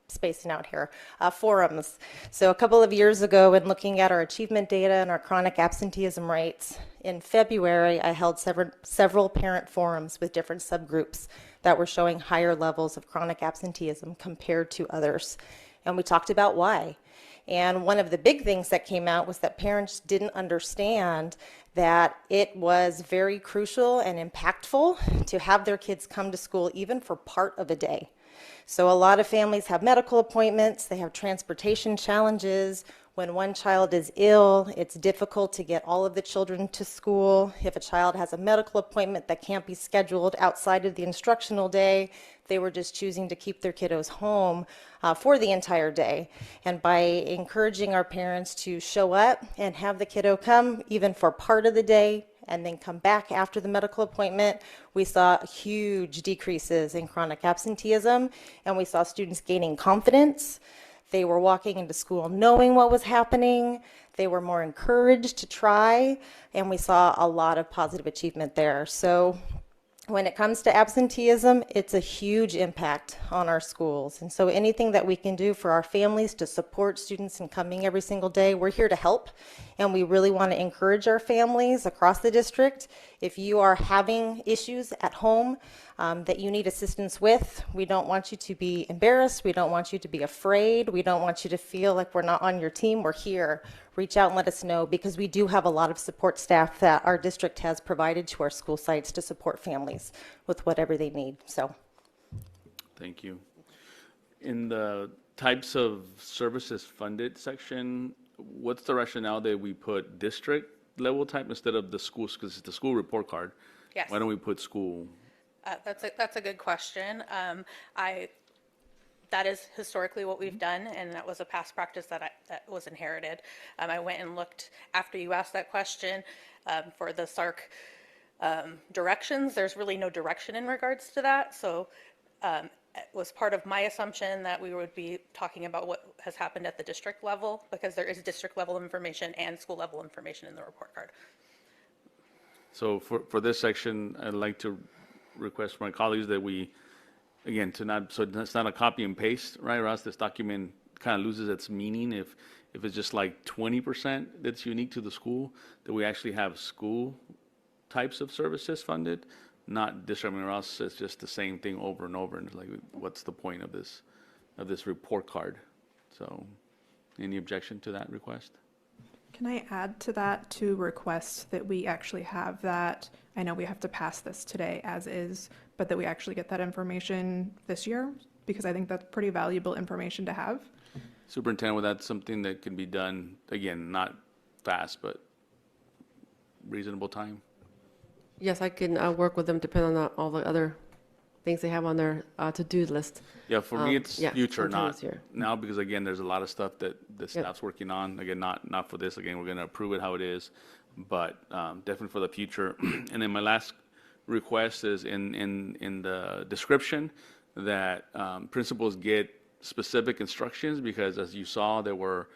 spacing out here, forums. So a couple of years ago, when looking at our achievement data and our chronic absenteeism rates, in February, I held several parent forums with different subgroups that were showing higher levels of chronic absenteeism compared to others. And we talked about why. And one of the big things that came out was that parents didn't understand that it was very crucial and impactful to have their kids come to school even for part of a day. So a lot of families have medical appointments, they have transportation challenges. When one child is ill, it's difficult to get all of the children to school. If a child has a medical appointment that can't be scheduled outside of the instructional day, they were just choosing to keep their kiddos home for the entire day. And by encouraging our parents to show up and have the kiddo come even for part of the day and then come back after the medical appointment, we saw huge decreases in chronic absenteeism, and we saw students gaining confidence. They were walking into school knowing what was happening. They were more encouraged to try, and we saw a lot of positive achievement there. So When it comes to absenteeism, it's a huge impact on our schools. And so anything that we can do for our families to support students in coming every single day, we're here to help. And we really want to encourage our families across the district. If you are having issues at home that you need assistance with, we don't want you to be embarrassed. We don't want you to be afraid. We don't want you to feel like we're not on your team. We're here. Reach out and let us know, because we do have a lot of support staff that our district has provided to our school sites to support families with whatever they need. So, Thank you. In the types of services funded section, what's the rationale that we put district level type instead of the schools? Because it's the school report card. Yes. Why don't we put school? That's a good question. That is historically what we've done, and that was a past practice that was inherited. I went and looked after you asked that question for the SARC directions. There's really no direction in regards to that, so it was part of my assumption that we would be talking about what has happened at the district level, because there is district level information and school level information in the report card. So for this section, I'd like to request from my colleagues that we, again, so it's not a copy and paste, right? Or else this document kind of loses its meaning if it's just like 20% that's unique to the school, that we actually have school types of services funded, not district. Or else it's just the same thing over and over. And it's like, what's the point of this report card? So, any objection to that request? Can I add to that to request that we actually have that? I know we have to pass this today as is, but that we actually get that information this year, because I think that's pretty valuable information to have. Superintendent, well, that's something that can be done, again, not fast, but reasonable time? Yes, I can work with them depending on all the other things they have on their to-do list. Yeah, for me, it's future, sometime not this year. now, because again, there's a lot of stuff that the staff's working on. Again, not for this. Again, we're going to approve it how it is, but definitely for the future. And then my last request is in the description that principals get specific instructions, because as you saw, there were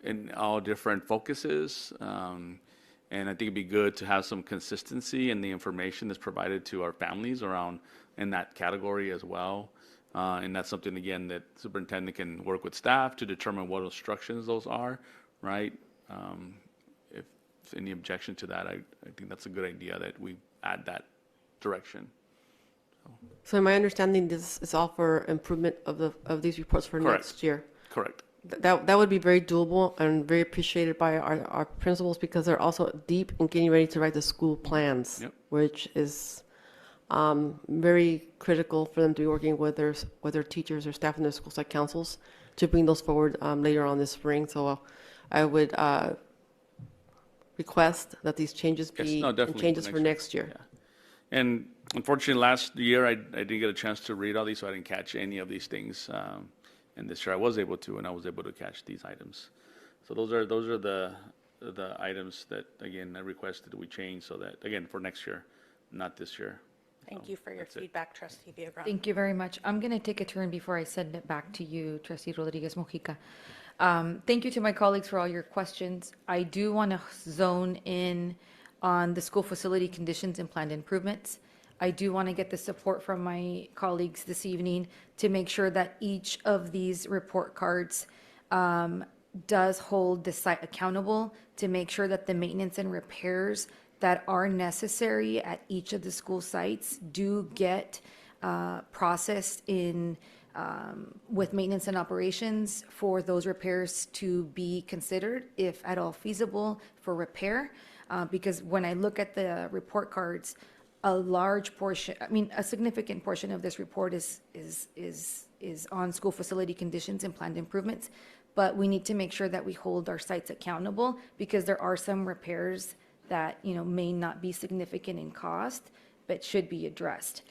in all different focuses. And I think it'd be good to have some consistency in the information that's provided to our families around in that category as well. And that's something, again, that superintendent can work with staff to determine what instructions those are, right? If any objection to that, I think that's a good idea that we add that direction. So in my understanding, this is all for improvement of these reports for Correct. next year. Correct. That would be very doable and very appreciated by our principals, because they're also deep in getting ready to write the school plans, Yep. which is very critical for them to be working with their teachers or staff and their school site councils to bring those forward later on this spring. So I would request that these changes be changes for next year. Yeah. And unfortunately, last year I didn't get a chance to read all these, so I didn't catch any of these things. And this year I was able to, and I was able to catch these items. So those are the items that, again, I requested we change, so that, again, for next year, not this year. Thank you for your feedback, Trustee Villagrán. Thank you very much. I'm going to take a turn before I send it back to you, Trustee Rodriguez Mojica. Thank you to my colleagues for all your questions. I do want to zone in on the school facility conditions and planned improvements. I do want to get the support from my colleagues this evening to make sure that each of these report cards does hold the site accountable, to make sure that the maintenance and repairs that are necessary at each of the school sites do get processed in with maintenance and operations, for those repairs to be considered, if at all feasible, for repair. Because when I look at the report cards, a large portion, a significant portion of this report is on school facility conditions and planned improvements. But we need to make sure that we hold our sites accountable, because there are some repairs that, may not be significant in cost, but should be addressed.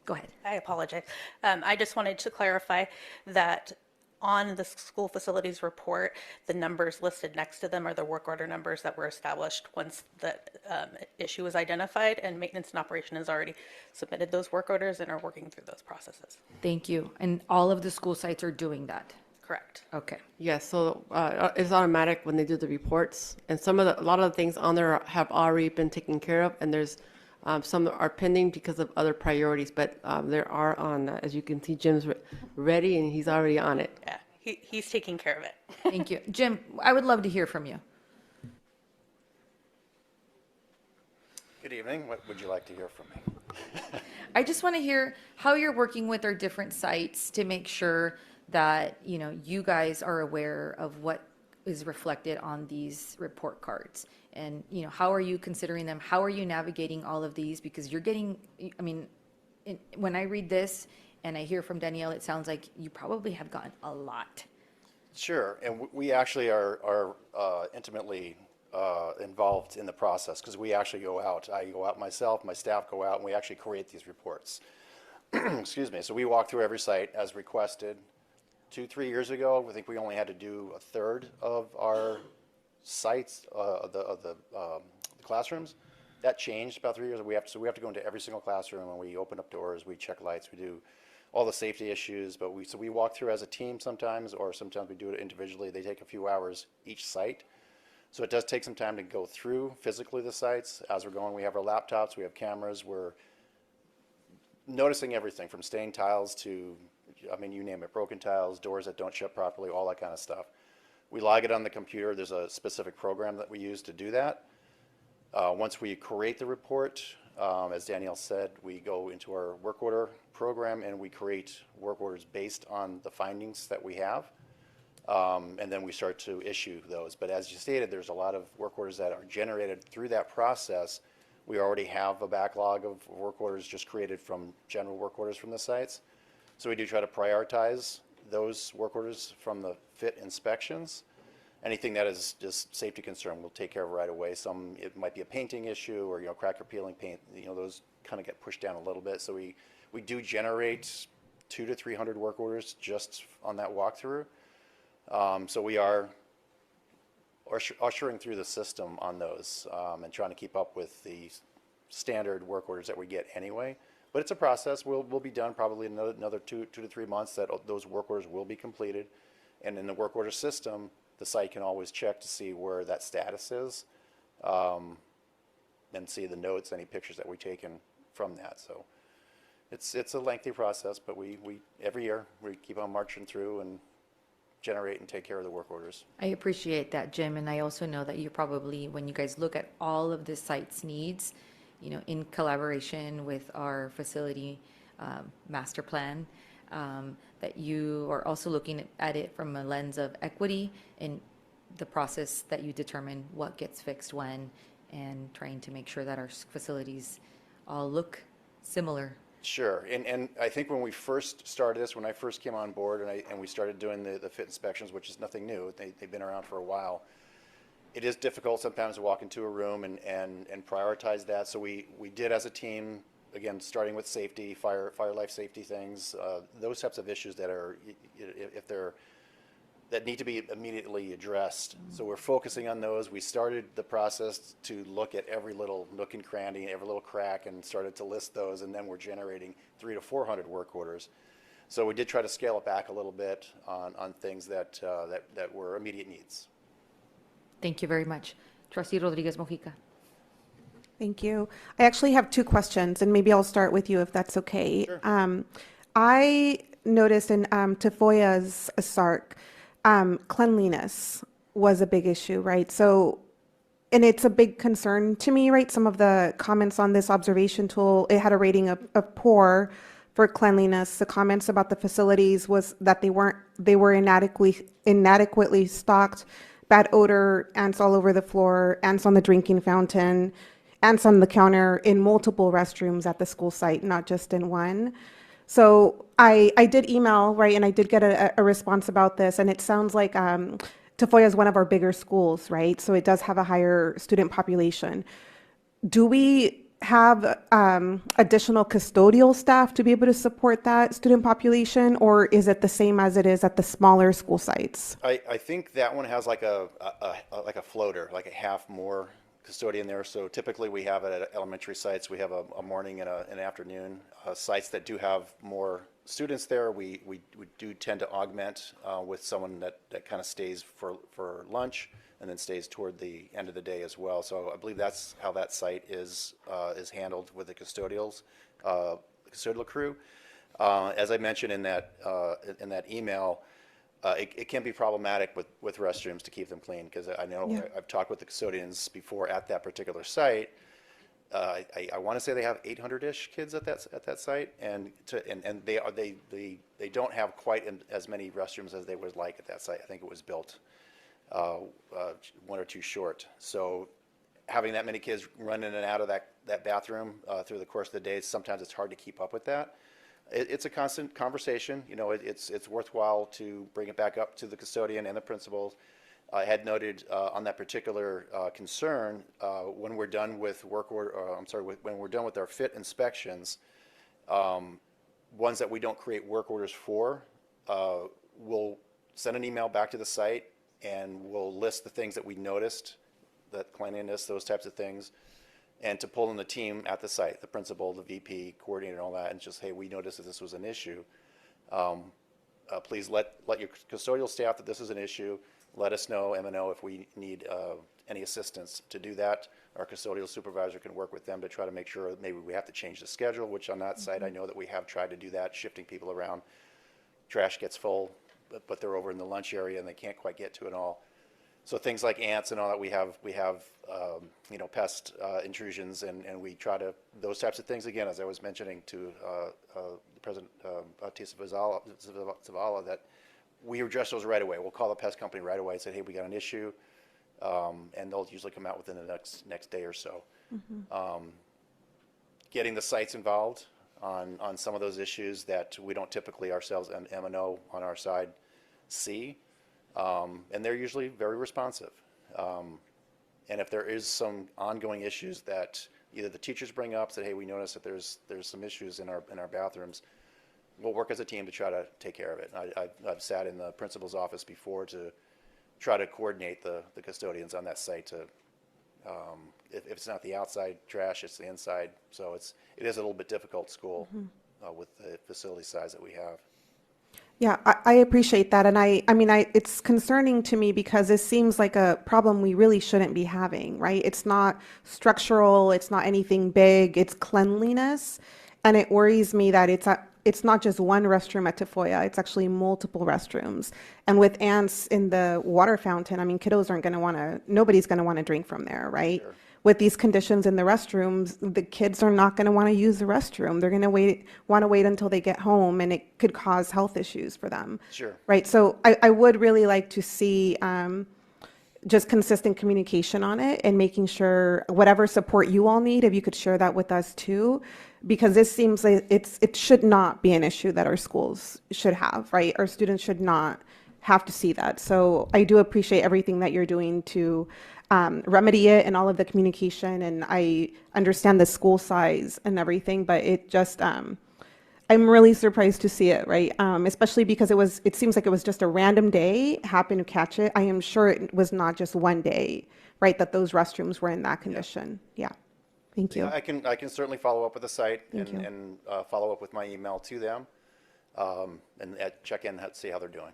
Go ahead. I apologize. I just wanted to clarify that on the school facilities report, the numbers listed next to them are the work order numbers that were established once the issue was identified, and maintenance and operation has already submitted those work orders and are working through those processes. Thank you. And all of the school sites are doing that? Correct. Okay. Yes, so it's automatic when they do the reports, and a lot of the things on there have already been taken care of, and there's Some are pending because of other priorities, but there are on, as you can see, Jim's ready and he's already on it. Yeah, he's taking care of it. Thank you. Jim, I would love to hear from you. Good evening. What would you like to hear from me? I just want to hear how you're working with our different sites to make sure that, you know, you guys are aware of what is reflected on these report cards. And, you know, how are you considering them? How are you navigating all of these? Because you're getting, I mean, when I read this and I hear from Danielle, it sounds like you probably have gotten a lot. Sure, and we actually are intimately involved in the process because we actually go out. I go out myself, my staff go out, and we actually create these reports. Excuse me. So we walk through every site as requested. 2-3 years ago, I think we only had to do a third of our sites, the classrooms. That changed about 3 years ago. So we have to go into every single classroom and we open up doors, we check lights, we do all the safety issues. But we walk through as a team sometimes, or sometimes we do it individually. They take a few hours each site. So it does take some time to go through physically the sites. As we're going, we have our laptops, we have cameras. We're noticing everything from stained tiles to, I mean, you name it, broken tiles, doors that don't shut properly, all that kind of stuff. We log it on the computer. There's a specific program that we use to do that. Once we create the report, as Danielle said, we go into our work order program and we create work orders based on the findings that we have. And then we start to issue those. But as you stated, there's a lot of work orders that are generated through that process. We already have a backlog of work orders just created from general work orders from the sites. So we do try to prioritize those work orders from the fit inspections. Anything that is just safety concern, we'll take care of right away. Some, it might be a painting issue or, you know, crack or peeling paint, you know, those kind of get pushed down a little bit. So we do generate 200 to 300 work orders just on that walkthrough. So we are ushering through the system on those and trying to keep up with the standard work orders that we get anyway. But it's a process. We'll be done probably in another 2 to 3 months that those work orders will be completed. And in the work order system, the site can always check to see where that status is and see the notes, any pictures that we've taken from that. So it's a lengthy process, but we every year we keep on marching through and generate and take care of the work orders. I appreciate that, Jim, and I also know that you probably, when you guys look at all of the site's needs, you know, in collaboration with our facility master plan, that you are also looking at it from a lens of equity in the process that you determine what gets fixed when, and trying to make sure that our facilities all look similar. Sure, and I think when we first started this, when I first came on board and we started doing the fit inspections, which is nothing new, they've been around for a while, it is difficult sometimes to walk into a room and prioritize that. So we did as a team, again, starting with safety, fire life safety things, those types of issues that are, if they're, that need to be immediately addressed. So we're focusing on those. We started the process to look at every little nook and cranny, every little crack, and started to list those, and then we're generating 300 to 400 work orders. So we did try to scale it back a little bit on things that were immediate needs. Thank you very much. Trustee Rodriguez Mojica. Thank you. I actually have 2 questions, and maybe I'll start with you if that's okay. Sure. I noticed in Tafoya's SARC, cleanliness was a big issue, right? So, and it's a big concern to me, right? Some of the comments on this observation tool, it had a rating of poor for cleanliness. The comments about the facilities was that they were inadequately stocked, bad odor, ants all over the floor, ants on the drinking fountain, ants on the counter in multiple restrooms at the school site, not just in one. So I did email, right, and I did get a response about this, and it sounds like Tafoya is one of our bigger schools, right? So it does have a higher student population. Do we have additional custodial staff to be able to support that student population, or is it the same as it is at the smaller school sites? I think that one has like a floater, like a half more custodian there. So typically we have it at elementary sites. We have a morning and an afternoon. Sites that do have more students there, we do tend to augment with someone that kind of stays for lunch and then stays toward the end of the day as well. So I believe that's how that site is handled with the custodial crew. As I mentioned in that email, it can be problematic with restrooms to keep them clean, because I know I've talked with the custodians before at that particular site. I want to say they have 800-ish kids at that site, and they don't have quite as many restrooms as they would like at that site. I think it was built one or two short. So having that many kids run in and out of that bathroom through the course of the day, sometimes it's hard to keep up with that. It's a constant conversation. You know, it's worthwhile to bring it back up to the custodian and the principals. I had noted on that particular concern, when we're done with when we're done with our fit inspections, ones that we don't create work orders for, we'll send an email back to the site and we'll list the things that we noticed, that cleanliness, those types of things, and to pull in the team at the site, the principal, the VP, coordinator, and all that, and just, hey, we noticed that this was an issue. Please let your custodial staff that this is an issue. Let us know, M&O, if we need any assistance to do that. Our custodial supervisor can work with them to try to make sure that maybe we have to change the schedule, which on that site I know that we have tried to do that, shifting people around. Trash gets full, but they're over in the lunch area and they can't quite get to it all. So things like ants and all that, we have you know, pest intrusions, and we try to, those types of things, again, as I was mentioning to President Bautista Zavala, that we address those right away. We'll call the pest company right away and say, hey, we got an issue, and they'll usually come out within the next day or so. Getting the sites involved on some of those issues that we don't typically ourselves and M&O on our side see, and they're usually very responsive. And if there is some ongoing issues that either the teachers bring up, that hey, we noticed that there's some issues in our bathrooms, we'll work as a team to try to take care of it. I've sat in the principal's office before to try to coordinate the custodians on that site to, if it's not the outside trash, it's the inside. So it is a little bit difficult school with the facility size that we have. Yeah, I appreciate that. And I mean, it's concerning to me because it seems like a problem we really shouldn't be having, right? It's not structural, it's not anything big, it's cleanliness. And it worries me that it's not just one restroom at Tafoya, it's actually multiple restrooms. And with ants in the water fountain, I mean, kiddos aren't going to want to, nobody's going to want to drink from there, right? Sure. With these conditions in the restrooms, the kids are not going to want to use the restroom. They're going to want to wait until they get home, and it could cause health issues for them. Sure. Right. So I would really like to see just consistent communication on it, and making sure whatever support you all need, if you could share that with us too, because this seems like it should not be an issue that our schools should have, right? Our students should not have to see that. So I do appreciate everything that you're doing to remedy it and all of the communication, and I understand the school size and everything, but it just, I'm really surprised to see it, right? Especially because it seems like it was just a random day, happened to catch it. I am sure it was not just one day, right, that those restrooms were in that condition. Yeah. Thank you. I can certainly follow up with the site and follow up with my email to them, and check in, see how they're doing.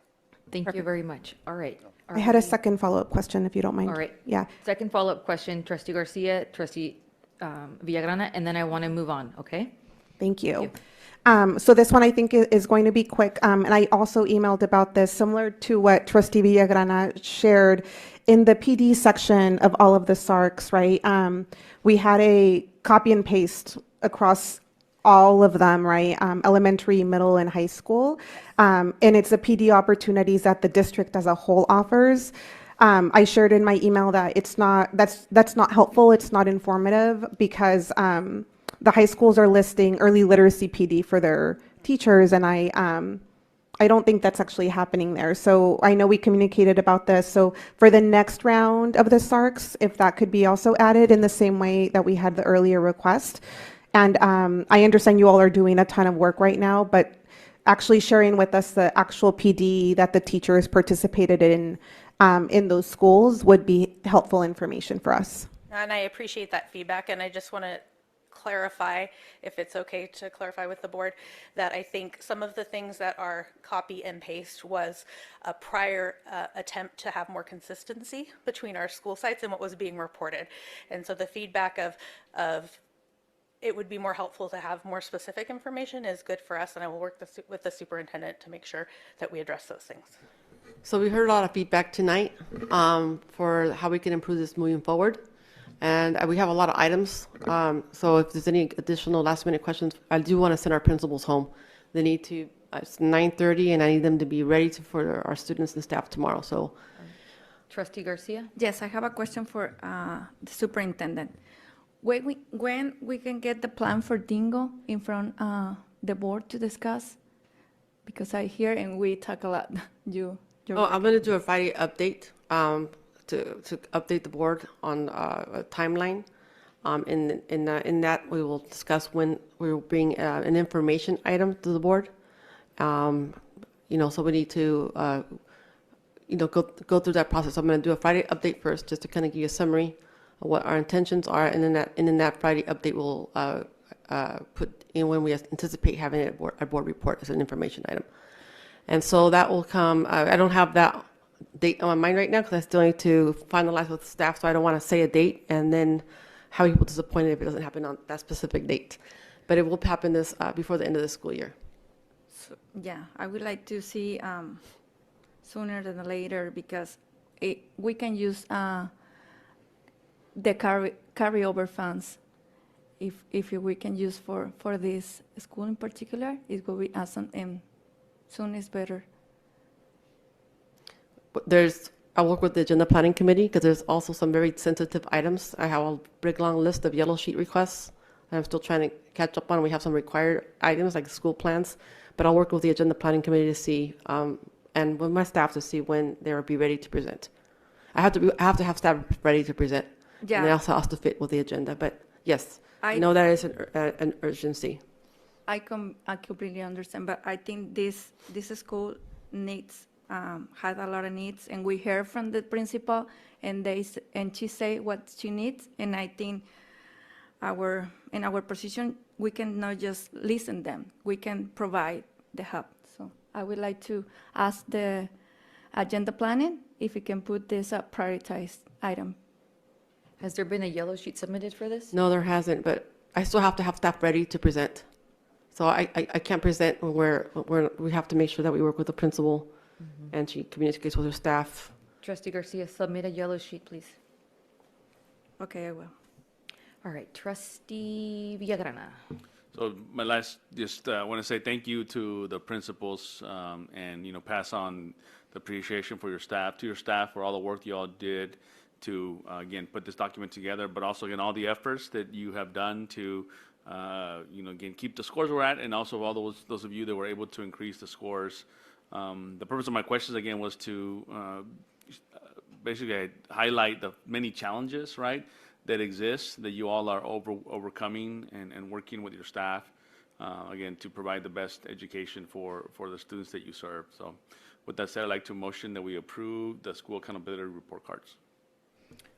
Thank you very much. All right. I had a second follow-up question, if you don't mind. All right. Yeah. Second follow-up question, Trustee Garcia, Trustee Villagrana, and then I want to move on, okay? Thank you. So this one I think is going to be quick, and I also emailed about this, similar to what Trustee Villagrana shared in the PD section of all of the SARCs, right? We had a copy and paste across all of them, right? Elementary, middle, and high school. And it's the PD opportunities that the district as a whole offers. I shared in my email that that's not helpful, it's not informative, because the high schools are listing early literacy PD for their teachers, and I don't think that's actually happening there. So I know we communicated about this. So for the next round of the SARCs, if that could be also added in the same way that we had the earlier request. And I understand you all are doing a ton of work right now, but actually sharing with us the actual PD that the teachers participated in those schools would be helpful information for us. And I appreciate that feedback, and I just want to clarify, if it's okay to clarify with the board, that I think some of the things that are copy and paste was a prior attempt to have more consistency between our school sites and what was being reported. And so the feedback of it would be more helpful to have more specific information is good for us, and I will work with the superintendent to make sure that we address those things. So we heard a lot of feedback tonight for how we can improve this moving forward. And we have a lot of items. So if there's any additional last minute questions, I do want to send our principals home. They need to, it's 9:30 and I need them to be ready for our students and staff tomorrow. So, Trustee Garcia? Yes, I have a question for the superintendent. When we can get the plan for Dingle in front the board to discuss? Because I hear and we talk a lot. I'm going to do a Friday update to update the board on a timeline. In that, we will discuss when we will bring an information item to the board. So we need to go through that process. I'm going to do a Friday update first, just to kind of give you a summary of what our intentions are, and then that Friday update will put in when we anticipate having a board report as an information item. And so that will come. I don't have that date on my mind right now because I still need to finalize with staff, so I don't want to say a date and then have people disappointed if it doesn't happen on that specific date. But it will happen before the end of the school year. So, yeah, I would like to see sooner than later, because we can use the carryover funds. If we can use for this school in particular, it will be awesome, and soon is better. I'll work with the agenda planning committee because there's also some very sensitive items. I have a big long list of yellow sheet requests I'm still trying to catch up on. We have some required items like school plans, but I'll work with the agenda planning committee to see, and with my staff to see when they will be ready to present. I have to have staff ready to present. Yeah. And they also has to fit with the agenda. But yes, I know that is an urgency. I completely understand, but I think this school needs has a lot of needs, and we hear from the principal, and she say what she needs, and I think in our position we can not just listen them, we can provide the help. So I would like to ask the agenda planning if we can put this a prioritized item. Has there been a yellow sheet submitted for this? No, there hasn't, but I still have to have staff ready to present. So I can't present where we have to make sure that we work with the principal and she communicates with her staff. Trustee Garcia, submit a yellow sheet, please. Okay, I will. All right, Trustee Villagrana. So my last, just want to say thank you to the principals, and pass on the appreciation for your staff, for all the work you all did to again put this document together, but also again all the efforts that you have done to again keep the scores we're at, and also all those of you that were able to increase the scores. The purpose of my questions again was to basically highlight the many challenges, right, that exist that you all are overcoming and working with your staff again to provide the best education for the students that you serve. So with that said, I'd like to motion that we approve the school accountability report cards.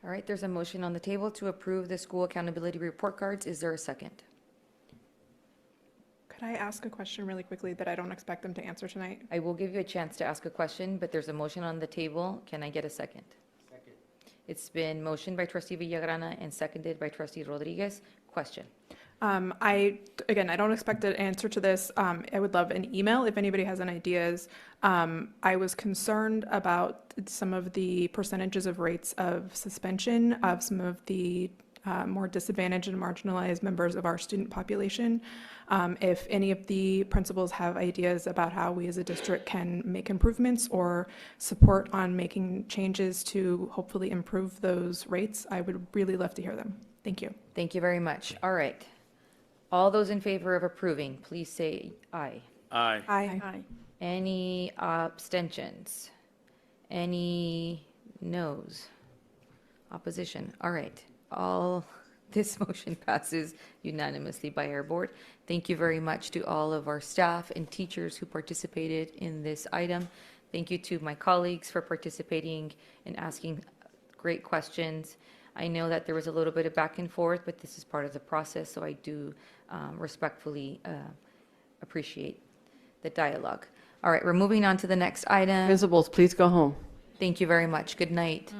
All right, there's a motion on the table to approve the school accountability report cards. Is there a second? Could I ask a question really quickly that I don't expect them to answer tonight? I will give you a chance to ask a question, but there's a motion on the table. Can I get a second? Second. It's been motioned by Trustee Villagrana and seconded by Trustee Rodriguez. Question. I don't expect an answer to this. I would love an email if anybody has any ideas. I was concerned about some of the percentages of rates of suspension of some of the more disadvantaged and marginalized members of our student population. If any of the principals have ideas about how we as a district can make improvements or support on making changes to hopefully improve those rates, I would really love to hear them. Thank you. Thank you very much. All right. All those in favor of approving, please say aye. Aye. Aye. Aye. Any abstentions? Any noes? Opposition? All right. This motion passes unanimously by our board. Thank you very much to all of our staff and teachers who participated in this item. Thank you to my colleagues for participating and asking great questions. I know that there was a little bit of back and forth, but this is part of the process, so I do respectfully appreciate the dialogue. All right, we're moving on to the next item. Principals, please go home. Thank you very much. Good night.